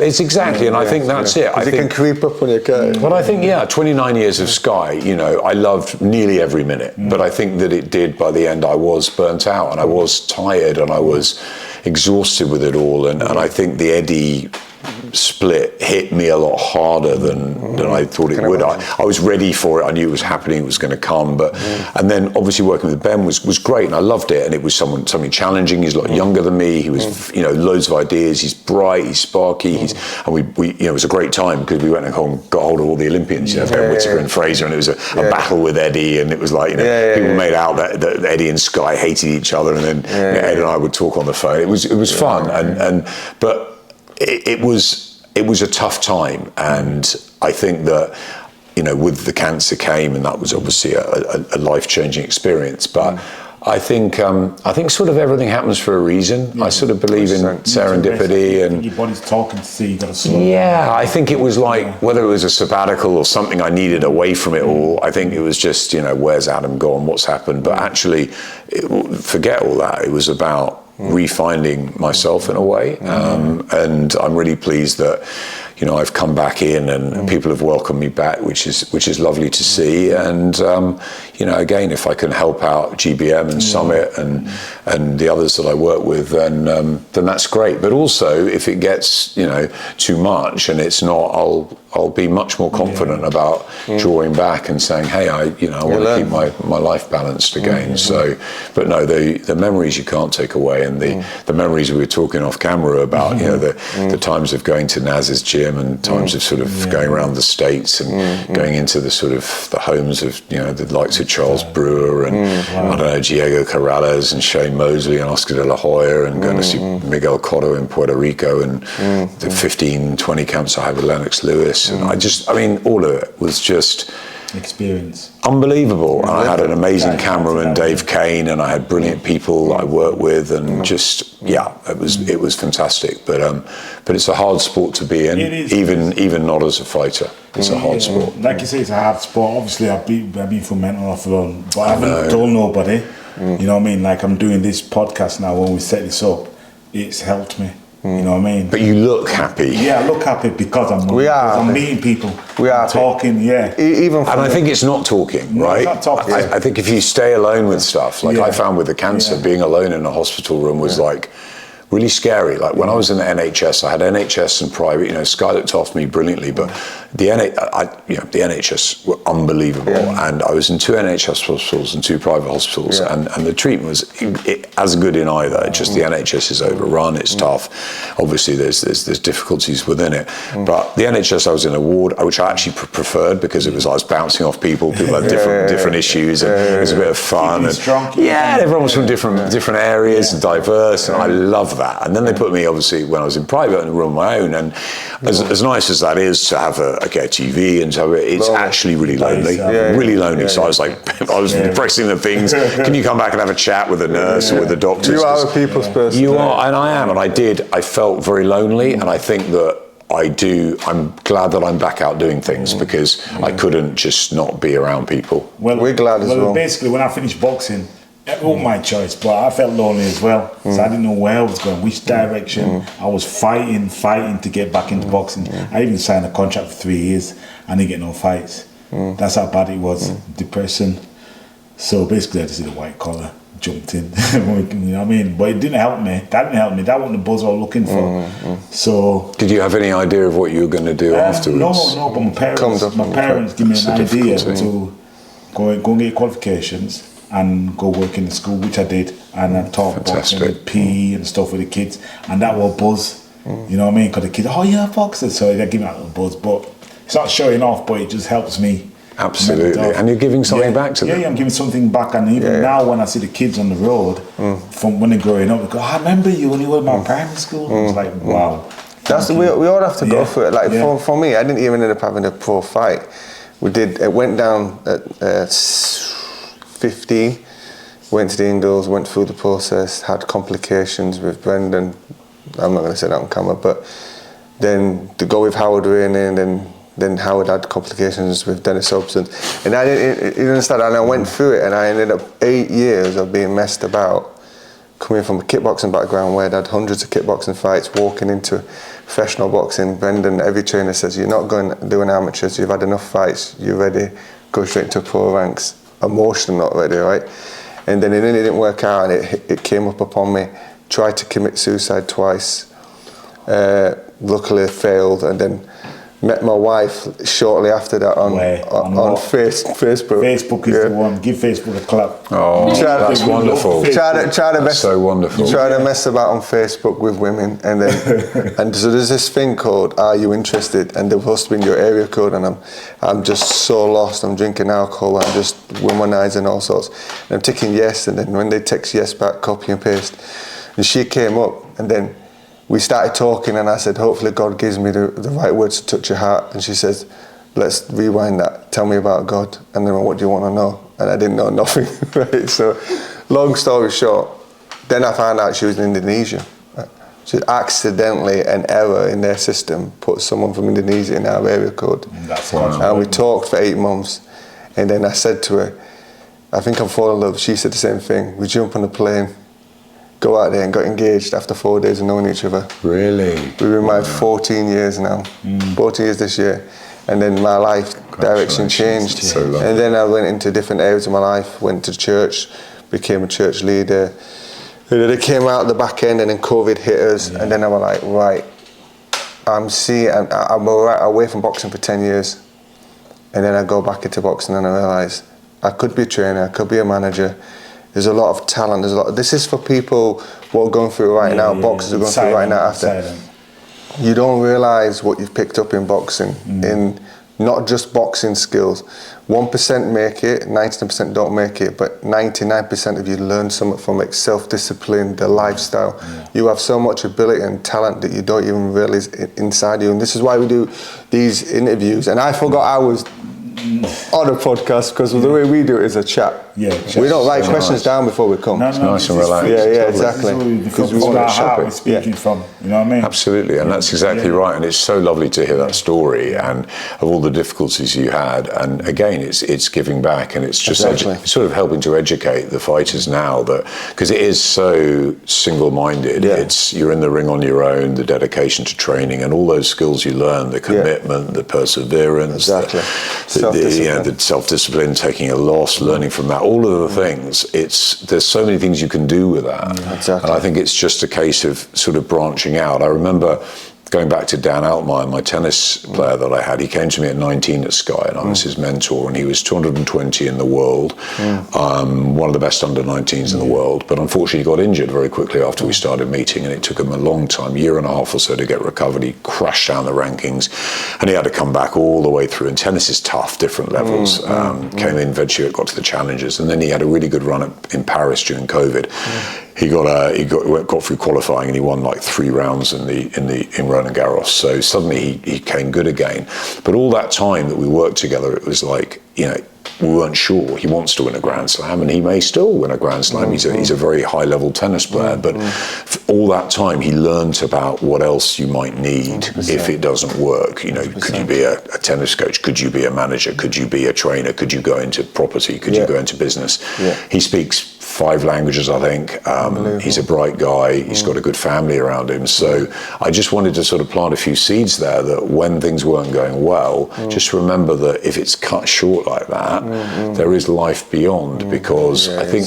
It's exactly. And I think that's it. I think it can creep up on your curve. But I think 29 years of Sky. I loved nearly every minute. But I think that it did. By the end, I was burnt out, and I was tired, and I was exhausted with it all. And I think the Eddie split hit me a lot harder than I thought it would. I was ready for it. I knew it was happening. It was going to come. But and then obviously working with Ben was great, and I loved it. And it was something challenging. He's a lot younger than me. He was loads of ideas. He's bright. He's sparky. And we it was a great time because we went and got hold of all the Olympians. Ben Whittaker and Fraser, and it was a battle with Eddie, and it was like people made out that Eddie and Sky hated each other, and then Ed and I would talk on the phone. It was fun, but it was a tough time, and I think that with the cancer came, and that was obviously a life-changing experience. But I think sort of everything happens for a reason. I sort of believe in serendipity, and your body's talking to see you got to slow. Yeah, I think it was like whether it was a sabbatical or something I needed away from it all. I think it was just where's Adam gone, what's happened. But actually, forget all that. It was about refinding myself in a way, and I'm really pleased that I've come back in and people have welcomed me back, which is lovely to see. And again, if I can help out GBM and Summit and the others that I work with, then that's great. But also, if it gets too much and it's not, I'll be much more confident about drawing back and saying, hey, I want to keep my life balanced again. So, but no, the memories you can't take away, and the memories we were talking off camera about, the times of going to Naz's gym and times of sort of going around the States and going into the sort of the homes of the likes of Charles Brewer and I don't know, Diego Corrales and Shane Mosley and Oscar de la Hoya, and going to see Miguel Cotto in Puerto Rico, and the 15-20 camps I had with Lennox Lewis. And all of it was just experience. Unbelievable. And I had an amazing cameraman, Dave Kane, and I had brilliant people I worked with, and it was fantastic. But it's a hard sport to be in, even not as a fighter. It's a hard sport. Like you say, it's a hard sport. Obviously, I've been through mental health alone, but I haven't told nobody. You know what I mean? Like, I'm doing this podcast now. When we set this up, it's helped me. You know what I mean? But you look happy. Yeah, I look happy because I'm meeting people. We are talking, Even and I think it's not talking, right? It's not talking. I think if you stay alone with stuff, like I found with the cancer, being alone in a hospital room was like really scary. Like when I was in the NHS, I had NHS and private. Sky looked after me brilliantly, but the NHS were unbelievable. And I was in 2 NHS hospitals and 2 private hospitals, and the treatment was as good in either. Just the NHS is overrun. It's tough. Obviously, there's difficulties within it. But the NHS, I was in a ward, which I actually preferred because it was I was bouncing off people. People had different issues, and it was a bit of fun. Everyone was from different areas and diverse, and I love that. And then they put me, obviously, when I was in private, in a room of my own, and as nice as that is to have a TV and so it's actually really lonely, really lonely. So I was like, I was pressing the things. Can you come back and have a chat with a nurse or with the doctors? You are a people's person. You are, and I am, and I felt very lonely, and I think that I'm glad that I'm back out doing things because I couldn't just not be around people. Well, we're glad as well. Basically, when I finished boxing, it wasn't my choice, but I felt lonely as well. So I didn't know where I was going, which direction. I was fighting to get back into boxing. I even signed a contract for 3 years. I didn't get no fights. That's how bad it was. Depression. So basically, I just did a white collar, jumped in. You know what I mean? But it didn't help me. That didn't help me. That wasn't the buzz I was looking for. So. Did you have any idea of what you were going to do afterwards? No. But my parents gave me an idea to go and get qualifications and go work in the school, which I did, and I taught boxing with PE and stuff with the kids, and that was buzz. You know what I mean? Because the kids, you're a boxer, so they give me that little buzz. But it's not showing off, but it just helps me. Absolutely, and you're giving something back to them. Yeah, I'm giving something back, and even now when I see the kids on the road, from when they're growing up, they go, I remember you when you were in my primary school. It's like, wow. We all have to go for it. Like for me, I didn't even end up having a pro fight. It went down at 15, went to the indoors, went through the process, had complications with Brendan. I'm not going to say that on camera, but then to go with Howard Urine, and then Howard had complications with Dennis Hobson. And I went through it, and I ended up 8 years of being messed about, coming from a kickboxing background where I'd had hundreds of kickboxing fights, walking into professional boxing. Brendan, every trainer says, you're not going to do an amateur, you've had enough fights, you're ready, go straight into pro ranks. Emotional, not ready, right? And then it really didn't work out, and it came up upon me. Tried to commit suicide twice. luckily failed, and then met my wife shortly after that on Facebook. Facebook is the one. Give Facebook a clap. Oh, that's wonderful. Try to mess, so wonderful. Try to mess about on Facebook with women, and then and so there's this thing called "Are you interested?" and they're supposed to be in your area code, and I'm just so lost. I'm drinking alcohol, I'm just womanizing all sorts. And I'm ticking yes, and then when they text yes back, copy and paste, and she came up, and then we started talking, and I said, hopefully God gives me the right words to touch your heart. And she says, let's rewind that. Tell me about God. And then, what do you want to know? And I didn't know nothing, right? So, long story short, then I found out she was in Indonesia. She accidentally, an error in their system, put someone from Indonesia in our area code. And we talked for 8 months. And then I said to her, I think I'm falling in love. She said the same thing. We jump on a plane, go out there and got engaged after 4 days of knowing each other. Really? We've been married 14 years now, 14 years this year. And then my life direction changed. So and then I went into different areas of my life, went to church, became a church leader. And then it came out the back end, and then COVID hit us. And then I was like, right, I'm away from boxing for 10 years. And then I go back into boxing, and I realised I could be a trainer, I could be a manager. There's a lot of talent. This is for people what are going through right now. Boxers are going through right now after. You don't realise what you've picked up in boxing, in not just boxing skills. 1% make it, 99% don't make it, but 99% of you learn something from it, self-discipline, the lifestyle. You have so much ability and talent that you don't even realise inside you. And this is why we do these interviews. And I forgot I was on a podcast, because the way we do it is a chat. We don't write questions down before we come. It's nice and relaxed. Yeah, exactly. Because we want to show we're speaking from, you know what I mean? Absolutely, and that's exactly right. And it's so lovely to hear that story and of all the difficulties you had. And again, it's giving back, and it's just it's sort of helping to educate the fighters now, that because it is so single-minded. It's you're in the ring on your own, the dedication to training, and all those skills you learn, the commitment, the perseverance, the self-discipline, taking a loss, learning from that. All of the things, there's so many things you can do with that. And I think it's just a case of sort of branching out. I remember going back to Dan Altmaier, my tennis player that I had, he came to me at 19 at Sky, and I was his mentor, and he was 220 in the world, one of the best under 19s in the world, but unfortunately he got injured very quickly after we started meeting, and it took him a long time, year and a half or so, to get recovered. He crashed down the rankings, and he had to come back all the way through, and tennis is tough, different levels. Came in, eventually got to the challenges, and then he had a really good run in Paris during COVID. He got through qualifying, and he won like 3 rounds in Roland Garros. So suddenly he came good again. But all that time that we worked together, it was like, you know, we weren't sure. He wants to win a Grand Slam, and he may still win a Grand Slam. He's a very high-level tennis player, but for all that time he learnt about what else you might need 100%. If it doesn't work. You know, 100%. Could you be a tennis coach? Could you be a manager? Could you be a trainer? Could you go into property? Could you go into business? He speaks 5 languages, I think. He's a bright guy. He's got a good family around him. So I just wanted to sort of plant a few seeds there, that when things weren't going well, just remember that if it's cut short like that, there is life beyond, because I think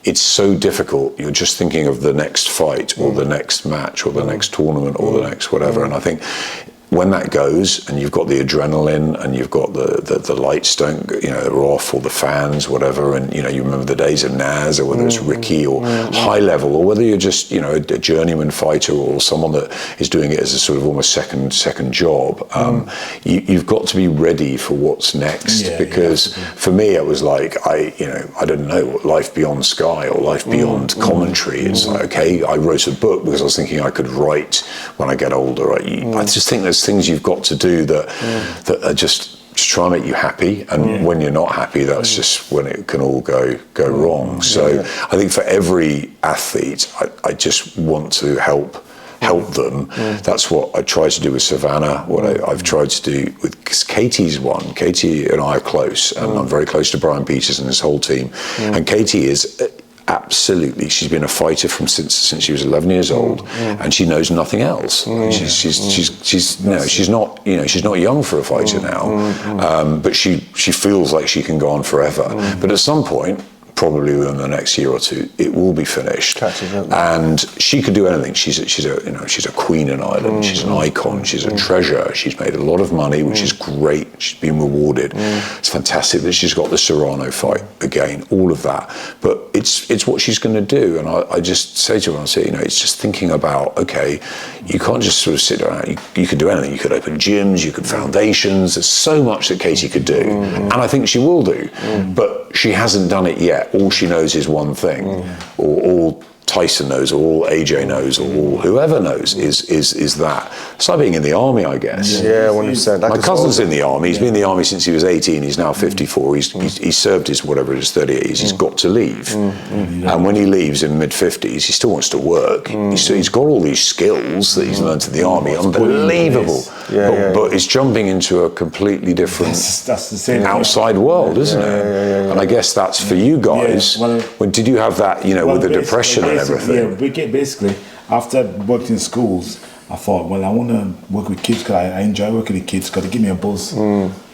it's so difficult. You're just thinking of the next fight or the next match or the next tournament or the next whatever. And I think when that goes, and you've got the adrenaline, and you've got the lights are off, or the fans, whatever, and you remember the days of Naz, or whether it's Ricky, or high level, or whether you're just a journeyman fighter, or someone that is doing it as a sort of almost second job. You've got to be ready for what's next, because for me it was like I don't know what life beyond Sky or life beyond commentary. It's like, okay, I wrote a book because I was thinking I could write when I get older. I just think there's things you've got to do that are just to try and make you happy, and when you're not happy, that's just when it can all go wrong. So I think for every athlete, I just want to help them. That's what I try to do with Savannah, what I've tried to do with Katie's one. Katie and I are close, and I'm very close to Brian Peters and his whole team. And Katie is absolutely, she's been a fighter since she was 11 years old, and she knows nothing else. She's not young for a fighter now, but she feels like she can go on forever. But at some point, probably within the next year or two, it will be finished. Catches up. And she could do anything. She's a queen in Ireland. She's an icon. She's a treasure. She's made a lot of money, which is great. She's been rewarded. It's fantastic that she's got the Serrano fight again. All of that, but it's what she's going to do. And I just say to her, I say, it's just thinking about, okay, you can't just sort of sit around. You could do anything. You could open gyms. You could foundations. There's so much that Katie could do, and I think she will do. But she hasn't done it yet. All she knows is one thing, or all Tyson knows, or all AJ knows, or all whoever knows is that. It's like being in the army, I guess. Yeah, 100%. My cousin's in the army. He's been in the army since he was 18. He's now 54. He's served his whatever it is, 30 years. He's got to leave, and when he leaves in mid-50s, he still wants to work. He's got all these skills that he's learned in the army. Unbelievable. But it's jumping into a completely different That's the same outside world, isn't it? And I guess that's for you guys. When did you have that? With the depression and everything. Yeah, basically, after working in schools, I thought, well, I want to work with kids because I enjoy working with kids because they give me a buzz.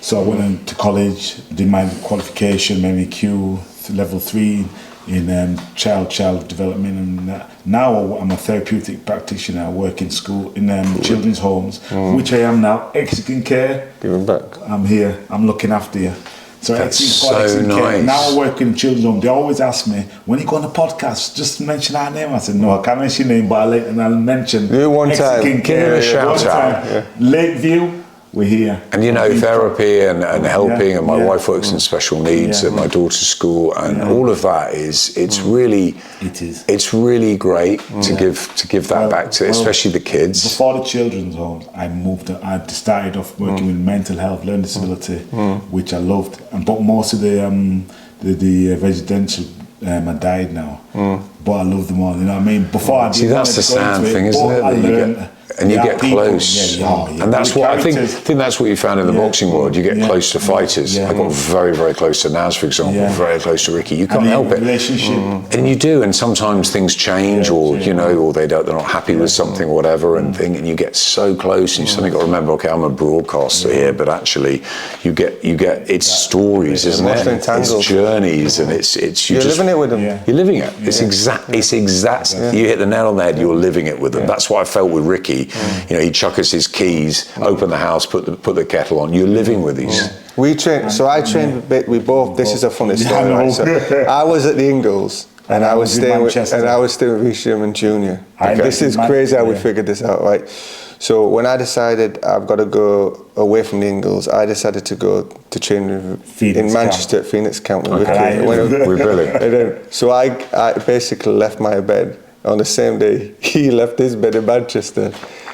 So I went into college, did my qualification, MBQ, level 3 in child development, and now I'm a therapeutic practitioner. I work in school, in children's homes, which I am now, exiting care. Giving back. I'm here, I'm looking after you. So That's so nice. Now I work in children's home. They always ask me, when you go on a podcast, just mention our name. I said, no, I can't mention your name, but I'll mention. Do it one time. Give it a shout out. Lakeview, we're here. And therapy and helping, and my wife works in special needs at my daughter's school, and all of that it's really great to give that back to, especially the kids. Before the children's homes, I started off working with mental health, learning disability, which I loved, but most of the residential I died now, but I love them all. You know what I mean? Before I that's the sad thing, isn't it? And you get close, and that's what I think that's what you found in the boxing world. You get close to fighters. I got very, very close to Naz, for example, very close to Ricky. You can't help it, and you do. And sometimes things change, or they're not happy with something, or whatever, and you get so close, and you suddenly got to remember, okay, I'm a broadcaster here, but actually, you get it's stories, isn't it? It's journeys, and you're living it with them. You're living it. It's exact. You hit the nail on the head. You're living it with them. That's what I felt with Ricky. He'd chuck us his keys, open the house, put the kettle on. You're living with these. We trained. So I trained a bit. We both. This is a funny story. Right? So I was at the Ingles, and I was staying with Reece Sherman Jr. This is crazy how we figured this out, right? So when I decided I've got to go away from the Ingles, I decided to go to train in Manchester at Phoenix Camp with Billy. So I basically left my bed. On the same day, he left his bed in Manchester.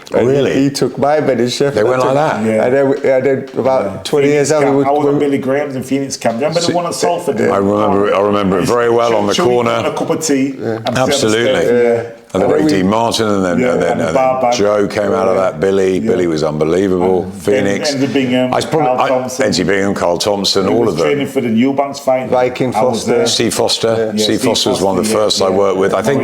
Really? He took my bed in Sheffield. They went like that? Yeah. And then about 20 years out, I was at Billy Graham's in Phoenix Camp. Remember the one at Salford? I remember it very well on the corner. A cup of tea. Absolutely. And then Ray Dean Martin, and then Joe came out of that. Billy was unbelievable. Phoenix. Eddie Bingham, Carl Thompson, all of them. Training for the Newbanks fight. Viking Foster. Steve Foster. Steve Foster was one of the first I worked with. I think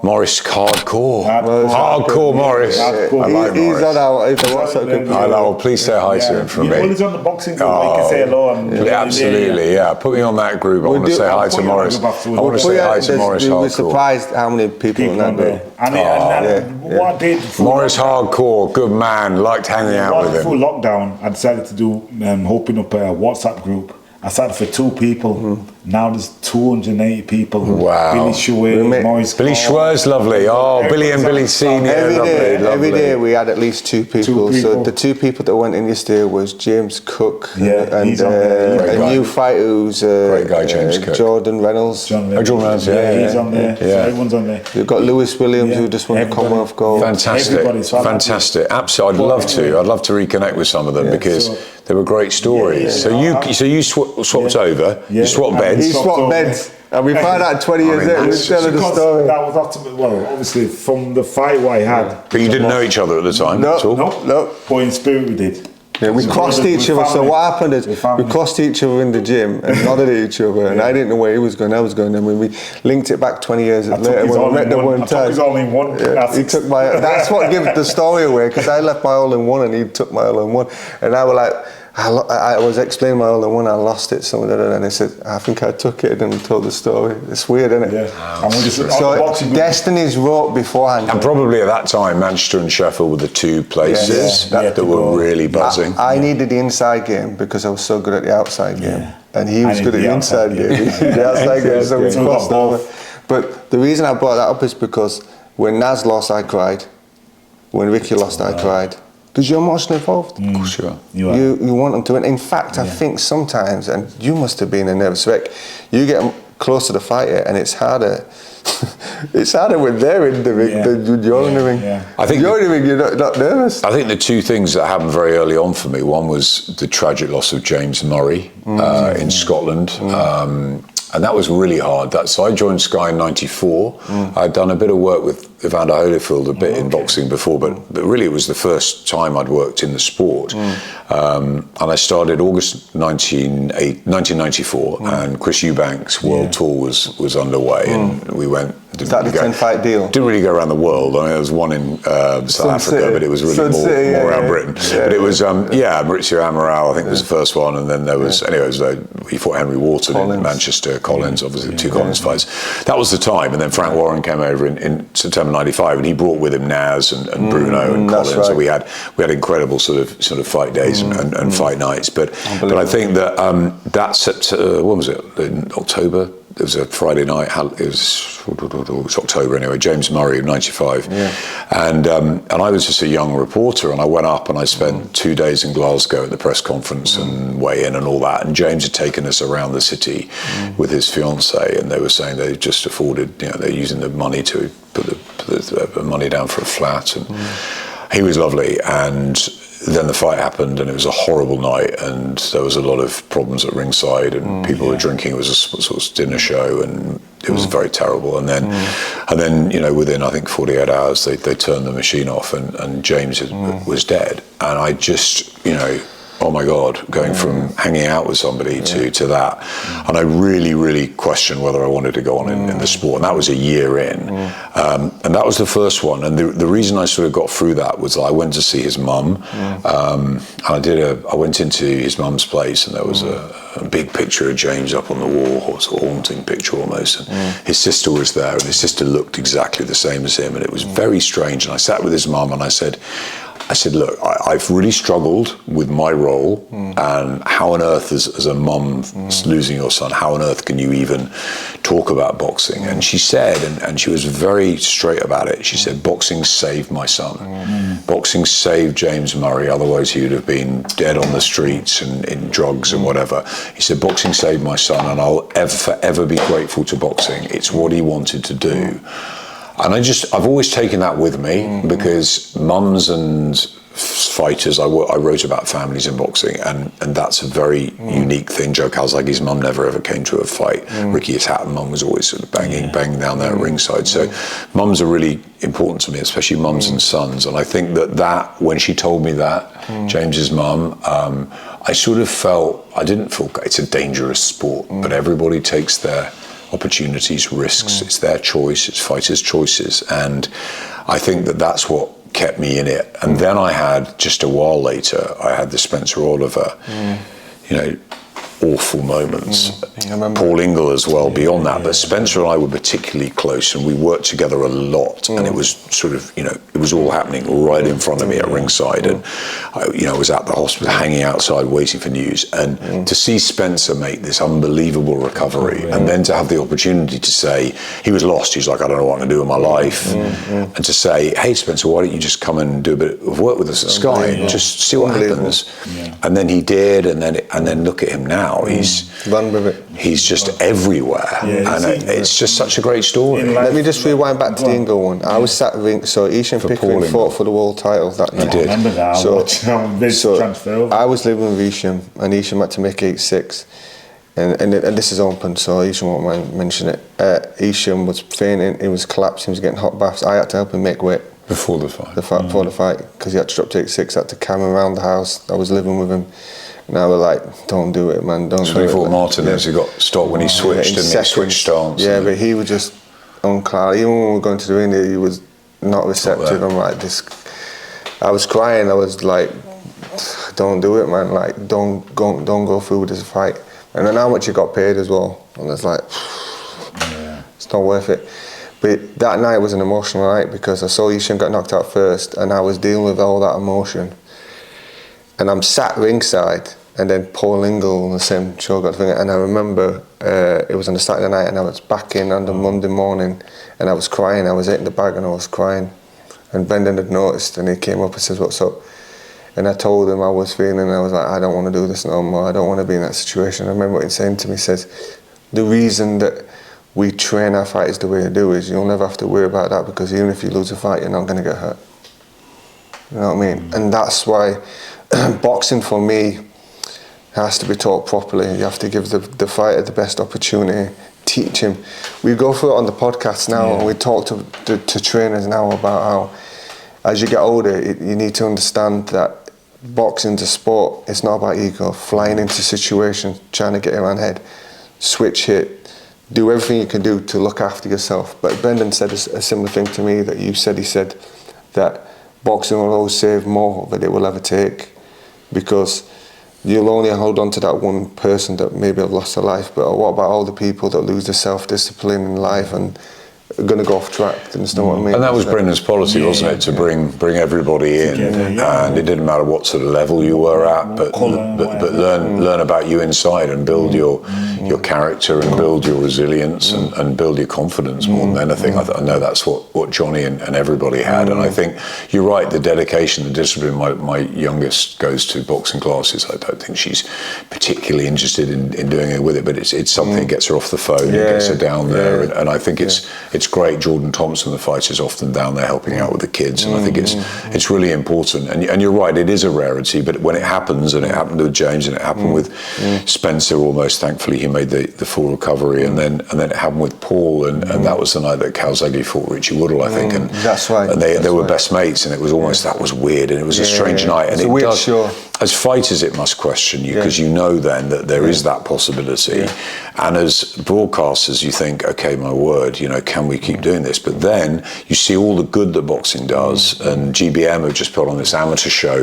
Morris Hardcore. Hardcore Morris. I like Morris. He's on our WhatsApp group. I know. Please say hi to him from me. Well, he's on the boxing group. You can say hello. Absolutely, yeah. Put me on that group. I want to say hi to Morris. I want to say hi to Morris Hardcore. We were surprised how many people in that group. What I did Morris Hardcore, good man, liked hanging out with him. Before lockdown, I decided to do open up a WhatsApp group. I started for 2 people. Now there's 280 people. Wow. Billy Schwer, Morris. Billy Schwer's lovely. Oh, Billy and Billy Senior. Every day we had at least 2 people. So the 2 people that went in yesterday was James Cook and a new fighter who's great guy, James Cook. Jordan Reynolds. Jordan Reynolds, he's on there. So everyone's on there. You've got Lewis Williams who just won the Commonwealth Gold. Fantastic. Absolutely. I'd love to reconnect with some of them because they were great stories. So you swapped over. You swapped beds. He swapped beds. And we found out 20 years later, we were telling the story. That was ultimately, obviously from the fight what I had. But you didn't know each other at the time? No. But in spirit we did. Yeah, we crossed each other. So what happened is we crossed each other in the gym and nodded at each other, and I didn't know where he was going. I was going, and when we linked it back 20 years later, when we met the one time, I took his all-in-one. He took my. That's what gives the story away, because I left my all-in-one and he took my all-in-one, and I was like. I was explaining my older one, I lost it, and they said, I think I took it and told the story. It's weird, isn't it? Yeah. And we just, so destinies wrote beforehand. And probably at that time, Manchester and Sheffield were the two places that were really buzzing. I needed the inside game because I was so good at the outside game. And he was good at the inside game. The outside game, so we crossed over. But the reason I brought that up is because when Naz lost, I cried. When Ricky lost, I cried. Because you're emotionally involved. Of course you are. You want them to win. In fact, I think sometimes, and you must have been a nervous wreck, you get close to the fighter and it's harder. It's harder when they're in the ring than you're in the ring. I think you're in the ring, you're not nervous. I think the two things that happened very early on for me, one was the tragic loss of James Murray in Scotland. And that was really hard. So I joined Sky in '94. I'd done a bit of work with Evander Holyfield, a bit in boxing before, but really it was the first time I'd worked in the sport. And I started August 1994, and Chris Eubank's world tour was underway, and we went. Was that the 10-fight deal? Didn't really go around the world. I mean, there was one in South Africa, but it was really more around Britain. But it was, Maurizio Amaral, I think was the first one, and then there was, he fought Henry Wharton in Manchester, Collins, obviously, two Collins fights. That was the time, and then Frank Warren came over in September '95, and he brought with him Naz and Bruno and Collins. Right. So we had incredible sort of fight days and fight nights. But I think that when was it? In October. It was a Friday night. It was October anyway. James Murray of '95, and I was just a young reporter, and I went up and I spent 2 days in Glasgow at the press conference and weigh in and all that. And James had taken us around the city with his fiancée, and they were saying they just afforded, they're using the money to put the money down for a flat, and he was lovely. And then the fight happened, and it was a horrible night, and there was a lot of problems at ringside, and people were drinking. It was a sort of dinner show, and it was very terrible. And then, within I think 48 hours, they turned the machine off, and James was dead. And I just, oh my God, going from hanging out with somebody to that. And I really, really questioned whether I wanted to go on in the sport. And that was a year in. And that was the first one. And the reason I sort of got through that was I went to see his mum. And I went into his mum's place, and there was a big picture of James up on the wall, sort of haunting picture almost. And his sister was there, and his sister looked exactly the same as him. And it was very strange. And I sat with his mum and I said, look, I've really struggled with my role, and how on earth, as a mum losing your son, how on earth can you even talk about boxing? And she said, and she was very straight about it, she said, boxing saved my son. Boxing saved James Murray, otherwise he would have been dead on the streets and in drugs and whatever. He said, boxing saved my son, and I'll forever be grateful to boxing. It's what he wanted to do. And I've always taken that with me, because mums and fighters, I wrote about families in boxing, and that's a very unique thing. Joe Calzaghe's mum never ever came to a fight. Ricky's Hatton mum was always sort of banging down there at ringside. So mums are really important to me, especially mums and sons. And I think that when she told me that, James's mum, I sort of felt, I didn't feel, it's a dangerous sport, but everybody takes their opportunities, risks. It's their choice. It's fighters' choices, and I think that's what kept me in it. And then I had, just a while later, I had the Spencer Oliver, awful moments. Paul Ingle as well, beyond that. But Spencer and I were particularly close, and we worked together a lot. And it was sort of, it was all happening right in front of me at ringside. And I was at the hospital, hanging outside, waiting for news. And to see Spencer make this unbelievable recovery, and then to have the opportunity to say, he was lost. He's like, I don't know what I'm going to do with my life. And to say, hey, Spencer, why don't you just come and do a bit of work with us at Sky and just see what happens? And then he did, and then look at him now. He's run with it. He's just everywhere, and it's just such a great story. Let me just rewind back to the Ingle one. I was sat ring, so Ishan Pickering fought for the world title that night. He did. I remember that. So I was living with Isham, and Isham had to make 8-6. And this is open, so Isham won't mind mention it. Isham was fainting, he was collapsing, he was getting hot baths. I had to help him make weight. Before the fight? Before the fight, because he had to drop to 8-6, I had to carry him around the house. I was living with him. And I was like, don't do it, man, don't do it. He fought Martinez, he got stopped when he switched, and he switched stance. Yeah, but he was just unclouded. Even when we were going to the ring, he was not receptive. I'm like, I was crying, I was like, don't do it, man. Like, don't go through with this fight. And then how much you got paid as well. And it's like, it's not worth it. But that night was an emotional night because I saw Ishan got knocked out first and I was dealing with all that emotion. And I'm sat ringside and then Paul Ingle on the same show got the thing. And I remember it was on a Saturday night and I was back in on the Monday morning and I was crying. I was hitting the bag and I was crying. And Brendan had noticed and he came up and says, "What's up?" And I told him I was feeling, and I was like, I don't want to do this no more. I don't want to be in that situation. I remember what he saying to me, he says, the reason that we train our fighters the way we do is you'll never have to worry about that because even if you lose a fight, you're not going to get hurt. You know what I mean? And that's why boxing for me has to be taught properly. You have to give the fighter the best opportunity, teach him. We go through it on the podcast now and we talk to trainers now about how as you get older, you need to understand that boxing's a sport. It's not about ego. Flying into situations, trying to get your own head, switch hit, do everything you can do to look after yourself. But Brendan said a similar thing to me that you said. He said that boxing will always save more than it will ever take because you'll only hold on to that one person that maybe have lost their life. But what about all the people that lose their self-discipline in life and are going to go off track, and you know what I mean? And that was Brendan's policy, wasn't it, to bring everybody in, and it didn't matter what sort of level you were at, but learn about you inside and build your character and build your resilience and build your confidence more than anything. I know that's what Johnny and everybody had, and I think you're right. The dedication, the discipline. My youngest goes to boxing classes. I don't think she's particularly interested in doing it with it, but it's something that gets her off the phone, and gets her down there, and I think it's great. Jordan Thompson, the fighter, is often down there helping out with the kids, and I think it's really important. And you're right, it is a rarity, but when it happens, and it happened with James, and it happened with Spencer almost, thankfully he made the full recovery, and then it happened with Paul, and that was the night that Calzaghe fought Richie Woodall, I think, and that's right. And they were best mates, and it was almost that was weird, and it was a strange night, and it's it weird, does. sure. As fighters, it must question you because you know then that there is that possibility, and as broadcasters, you think, okay, my word, can we keep doing this? But then you see all the good that boxing does, and GBM have just put on this amateur show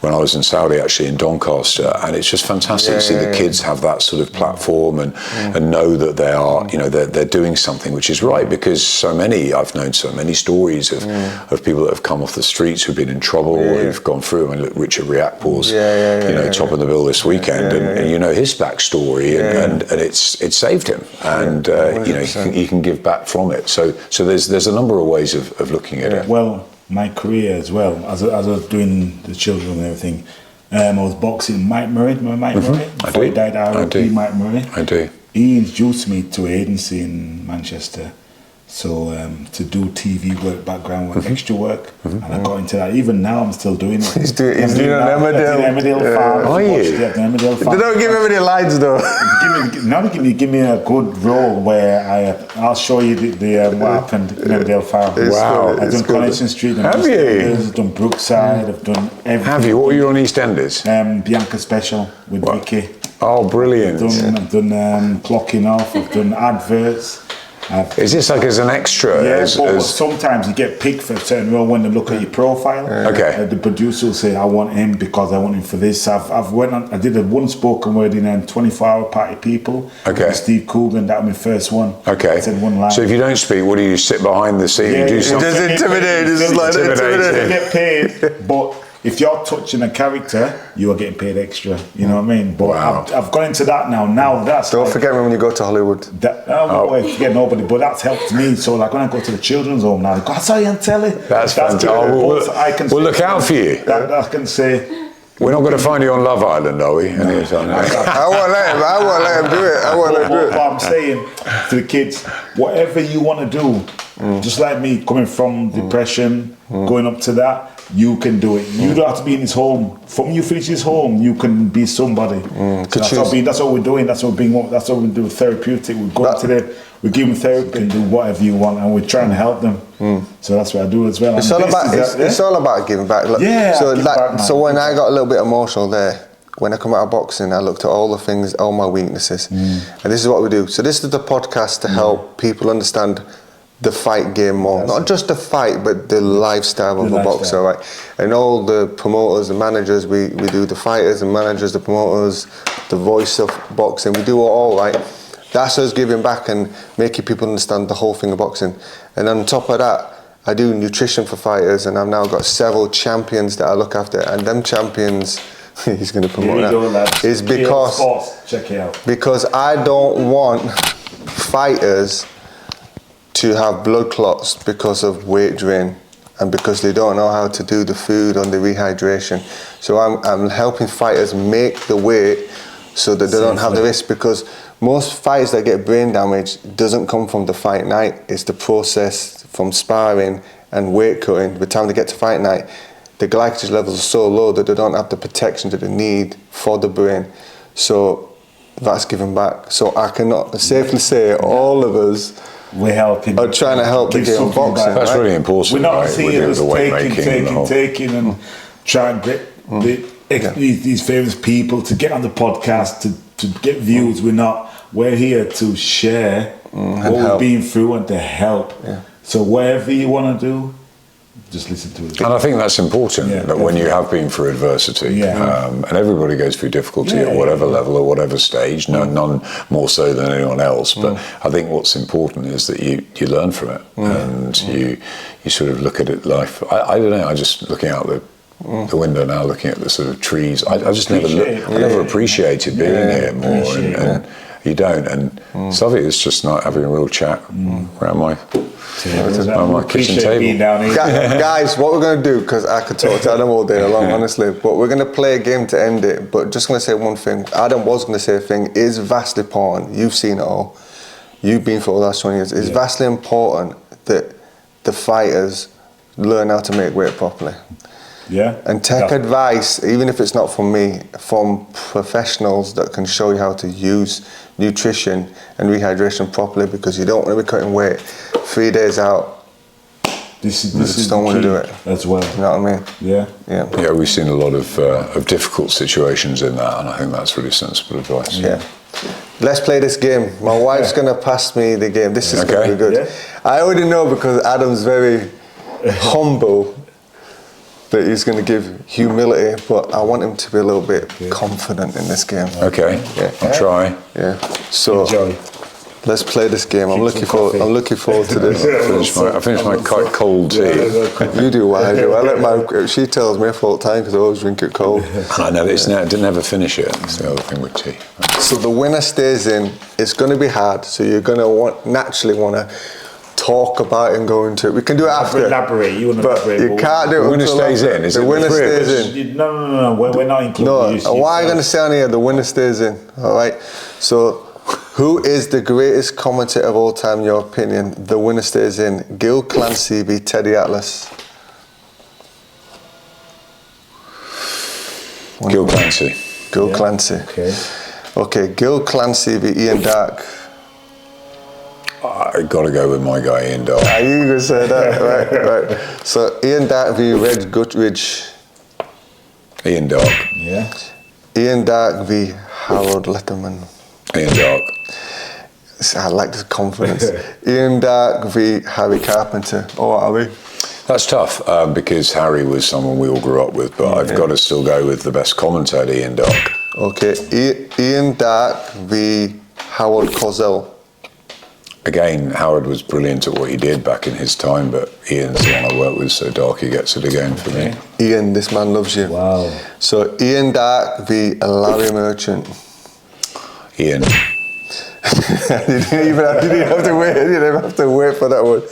when I was in Saudi, actually in Doncaster, and it's just fantastic to see the kids have that sort of platform and know that they are, they're doing something which is right, because I've known so many stories of people that have come off the streets who've been in trouble, who've gone through. I mean, look, Richard Riakpor's top of the bill this weekend, and you know his backstory, and it's saved him, and he can give back from it. So there's a number of ways of looking at it. Well, my career as well, as I was doing the children and everything, I was boxing Mike Murray. Remember Mike Murray? Before he died, Mike Murray. I do. He introduced me to an agency in Manchester. So to do TV work, background work, extra work, and I got into that. Even now, I'm still doing it. He's doing Emmerdale Farm. Are you? They don't give Emmerdale lines though. Give me a good role where I'll show you what happened in Emmerdale Farm. Wow, I've done Coronation Street. Have you? I've done Brookside. I've done everything. Have you? What were you on EastEnders? Bianca Special with Vicky. Oh, brilliant! I've done Clocking Off. I've done adverts. Is this like as an extra? Yeah, but sometimes you get picked for a certain role when they look at your profile. Okay. The producer will say, I want him because I want him for this. I did a one spoken word in 24-hour Party People. Okay. With Steve Coogan, that was my first one. Okay. I said one line. So if you don't speak, what do you sit behind the scene and do something? Just intimidate. This is like intimidating. You get paid, but if you're touching a character, you are getting paid extra. You know what I mean? But I've gone into that now. Now that's don't forget me when you go to Hollywood. I won't forget nobody, but that's helped me. So like when I go to the children's home now, I saw you on telly. That's fantastic. We'll look out for you. I can say. We're not going to find you on Love Island, are we? No. I won't let him do it. What I'm saying to the kids, whatever you want to do, just like me, coming from depression, going up to that, you can do it. You don't have to be in his home. From you finish his home, you can be somebody. So that's what we're doing. That's what we do therapeutic. We go to them, we give them therapy and do whatever you want, and we're trying to help them. So that's what I do as well. It's all about giving back. Look, so when I got a little bit emotional there, when I come out of boxing, I looked at all the things, all my weaknesses, and this is what we do. So this is the podcast to help people understand the fight game more. Not just the fight, but the lifestyle of a boxer, right? And all the promoters and managers, we do the fighters and managers, the promoters, the voice of boxing, we do it all, right? That's us giving back and making people understand the whole thing of boxing. And on top of that, I do nutrition for fighters, and I've now got several champions that I look after, and them champions, he's going to promote that, is because, check it out. because I don't want fighters to have blood clots because of weight drain and because they don't know how to do the food on the rehydration. So I'm helping fighters make the weight so that they don't have the risk, because most fights that get brain damage doesn't come from the fight night. It's the process from sparring and weight cutting. By the time they get to fight night, the glycogen levels are so low that they don't have the protection that they need for the brain. So that's giving back. So I cannot safely say all of us we're helping. Are trying to help the game of boxing. That's really important. We're not right? seeing us taking and trying to get these famous people to get on the podcast to get views. We're here to share what we've been through and to help. Yeah. So whatever you want to do, just listen to it. And I think that's important, that when you have been through adversity, and everybody goes through difficulty at whatever level or whatever stage, none more so than anyone else, but I think what's important is that you learn from it, and you sort of look at it life. I don't know, I just looking out the window now, looking at the sort of trees, I just never appreciated being here more, and you don't, and some of it is just not having a real chat around my kitchen table. Guys, what we're going to do, because I could talk to Adam all day long, honestly, but we're going to play a game to end it. But just going to say one thing. Adam was going to say a thing. Is vastly important. You've seen it all. You've been for the last 20 years. It's vastly important that the fighters learn how to make weight properly. Yeah. And take advice, even if it's not from me, from professionals that can show you how to use nutrition and rehydration properly, because you don't want to be cutting weight 3 days out. This just don't want to do it as well. You know what I mean? Yeah. We've seen a lot of difficult situations in that, and I think that's really sensible advice. Yeah. Let's play this game. My wife's going to pass me the game. This is going to be good. Yeah. I already know, because Adam's very humble, that he's going to give humility, but I want him to be a little bit confident in this game. Okay, I'll try. Yeah. So enjoy. Let's play this game. I'm looking forward to this. I finished my quite cold tea. You do what I do. She tells me off all the time because I always drink it cold. I didn't ever finish it. That's the other thing with tea. So the winner stays in. It's going to be hard. So you're going to naturally want to talk about it and go into it. We can do it after. Elaborate. You want to elaborate. You can't do it. The winner stays in. The winner stays in. No. We're not including. No. Why are you going to say on here? The winner stays in. All right. So, who is the greatest commentator of all time, in your opinion? The winner stays in. Gil Clancy v Teddy Atlas. Gil Clancy. Gil Clancy. Okay, Gil Clancy v Ian Darke. I got to go with my guy Ian Darke. Are you going to say that? right. So Ian Darke v Reg Guttridge. Ian Darke. Yeah. Ian Darke v Harold Letterman. Ian Darke. I like the confidence. Ian Darke v Harry Carpenter. Oh, are we? That's tough because Harry was someone we all grew up with, but I've got to still go with the best commentator, Ian Darke. Okay, Ian Darke v Howard Cosell. Again, Howard was brilliant at what he did back in his time, but Ian's the one I work with, so Darky gets it again for me. Ian, this man loves you. Wow. So Ian Darke v Larry Merchant. Ian. You didn't even have to wait. You didn't even have to wait for that one.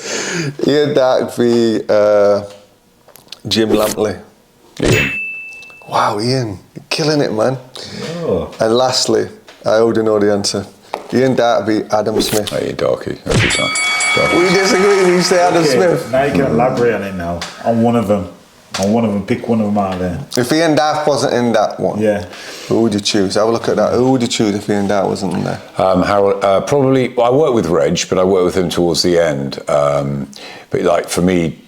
Ian Darke v Jim Lampley. Ian. Wow, Ian, you're killing it, man. Oh. And lastly, I already know the answer. Ian Darke v Adam Smith. Hey, Darky, every time. We disagree. You say Adam Smith. Now you can elaborate on it now. On one of them. Pick one of them out of there. If Ian Darke wasn't in that one, who would you choose? Have a look at that. Who would you choose if Ian Darke wasn't in there? Harold, probably. Well, I worked with Reg, but I worked with him towards the end. But like for me,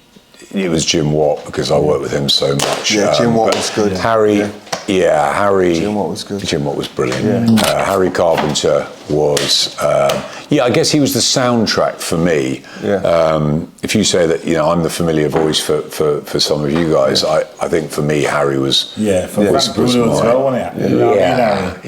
it was Jim Watt because I worked with him so much. Yeah, Jim Watt was good. Harry, Yeah, Harry. Jim Watt was good. Jim Watt was brilliant. Harry Carpenter was. I guess he was the soundtrack for me. Yeah. If you say that, I'm the familiar voice for some of you guys, I think for me Harry was. Yeah, for Frank Bruno as well, wasn't it?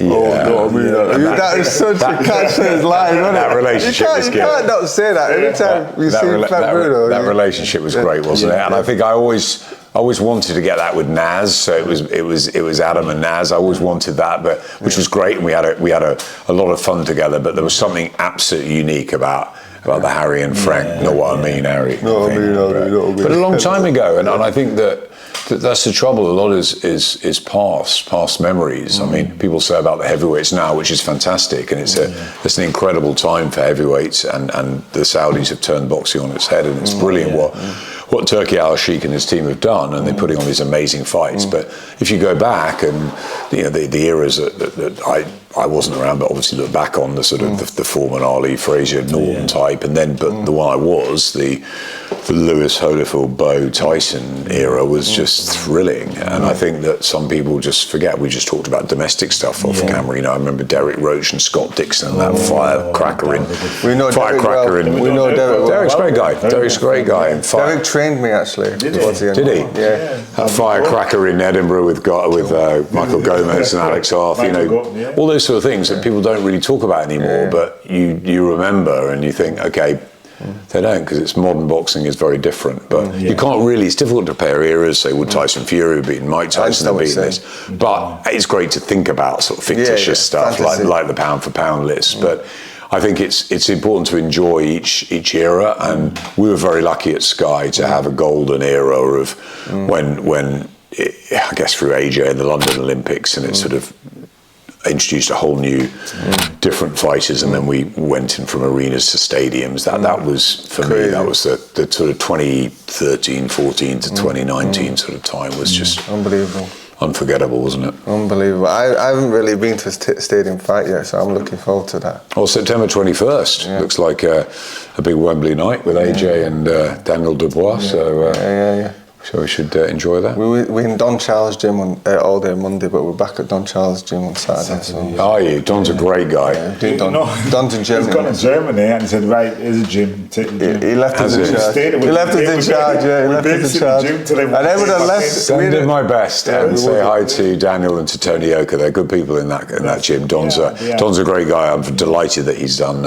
That is such a catchphrase line, wasn't it? That relationship was good. You can't not say that every time you see Frank Bruno. That relationship was great, wasn't it? And I think I always wanted to get that with Naz. So it was Adam and Naz. I always wanted that, which was great, and we had a lot of fun together. But there was something absolutely unique about the Harry and Frank. Know what I mean, Harry? But a long time ago, and I think that's the trouble. A lot is past memories. I mean, people say about the heavyweights now, which is fantastic, and it's an incredible time for heavyweights, and the Saudis have turned boxing on its head, and it's brilliant what Turki Al-Sheikh and his team have done, and they're putting on these amazing fights. But if you go back and the eras that I wasn't around, but obviously look back on the sort of the Foreman, Ali, Frazier, Norton type, and then but the one I was, the Lewis, Holyfield, Bo, Tyson era was just thrilling. And I think that some people just forget. We just talked about domestic stuff off camera. I remember Derek Roach and Scott Dixon and that firecracker in. We know firecracker Derek in. We know Derek. Derek's a great guy. Derek's a great guy. And Derek trained me actually. Did he? Yeah. That firecracker in Edinburgh with Michael Gomez and Alex Arth. All those sort of things that people don't really talk about anymore, but you remember and you think, okay, they don't, because it's modern boxing is very different. But you can't really, it's difficult to compare eras, say, would Tyson Fury have beaten Mike Tyson have beaten this? But it's great to think about sort of fictitious stuff like the pound for pound list. But I think it's important to enjoy each era, and we were very lucky at Sky to have a golden era of when I guess through AJ and the London Olympics, and it sort of introduced a whole new different fighters, and then we went in from arenas to stadiums. That was for me, that was the sort of 2013, 14 to 2019 sort of time was just unbelievable, unforgettable, wasn't it? Unbelievable. I haven't really been to a stadium fight yet, so I'm looking forward to that. Well, September 21st looks like a big Wembley night with AJ and Daniel Dubois. So we should enjoy that. We're in Don Charles' gym all day Monday, but we're back at Don Charles' gym on Saturday. Are you? Don's a great guy. Don's in Germany. He's gone to Germany and he said, right, here's a gym. Take the gym. He left us in charge. He left us in charge, He left us in charge. And everyone left. Send him my best and say hi to Daniel and to Tony Oka. They're good people in that gym. Don's a great guy. I'm delighted that he's done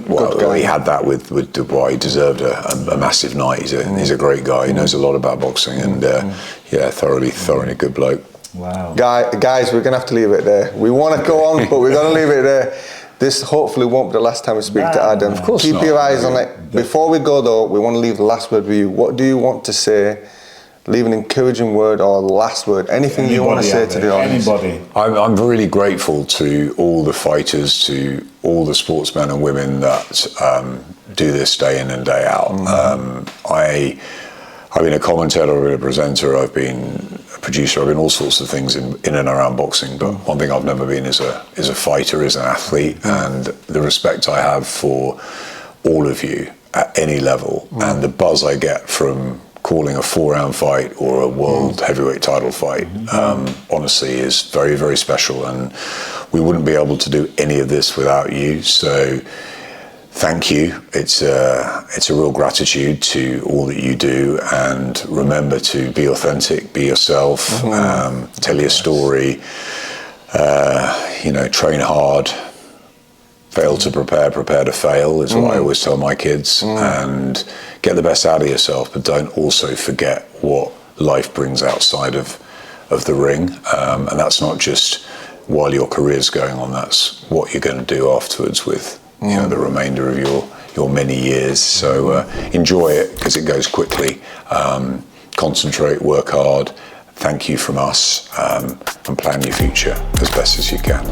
well. He had that with Dubois. He deserved a massive night. He's a great guy. He knows a lot about boxing, and thoroughly good bloke. Wow. Guys, we're gonna have to leave it there. We want to go on, but we're gonna leave it there. This hopefully won't be the last time we speak to Adam. Of course, keep your eyes on it. Before we go though, we want to leave the last word with you. What do you want to say? Leave an encouraging word or last word, anything you want to say to the audience. I'm really grateful to all the fighters, to all the sportsmen and women that do this day in and day out. I've been a commentator, I've been a presenter, I've been a producer, I've been all sorts of things in and around boxing, but one thing I've never been is a fighter, is an athlete, and the respect I have for all of you at any level, and the buzz I get from calling a 4-round fight or a world heavyweight title fight, honestly, is very, very special, and we wouldn't be able to do any of this without you. So thank you. It's a real gratitude to all that you do, and remember to be authentic, be yourself, tell your story, train hard, fail to prepare, prepare to fail is what I always tell my kids, and get the best out of yourself, but don't also forget what life brings outside of the ring, and that's not just while your career's going on, that's what you're going to do afterwards with the remainder of your many years. So enjoy it, because it goes quickly. Concentrate, work hard. Thank you from us, and plan your future as best as you can.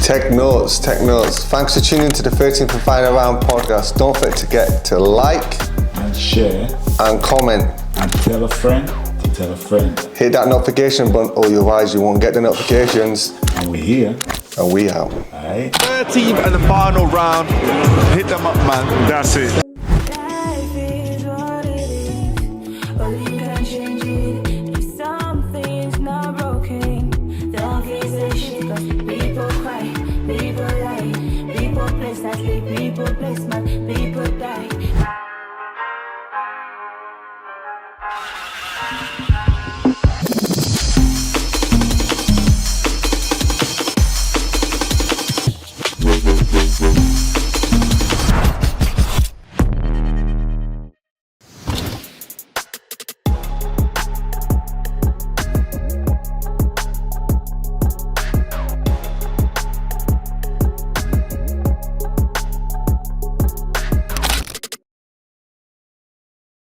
Take notes. Thanks for tuning to the 13th and Final Round podcast. Don't forget to like and share and comment and tell a friend to tell a friend. Hit that notification button, or otherwise you won't get the notifications. And we're here. And we out. Alright. 13th and the final round. Hit them up, man. That's it. Life is what it is. Only you can change it. If something's not broken. my people die.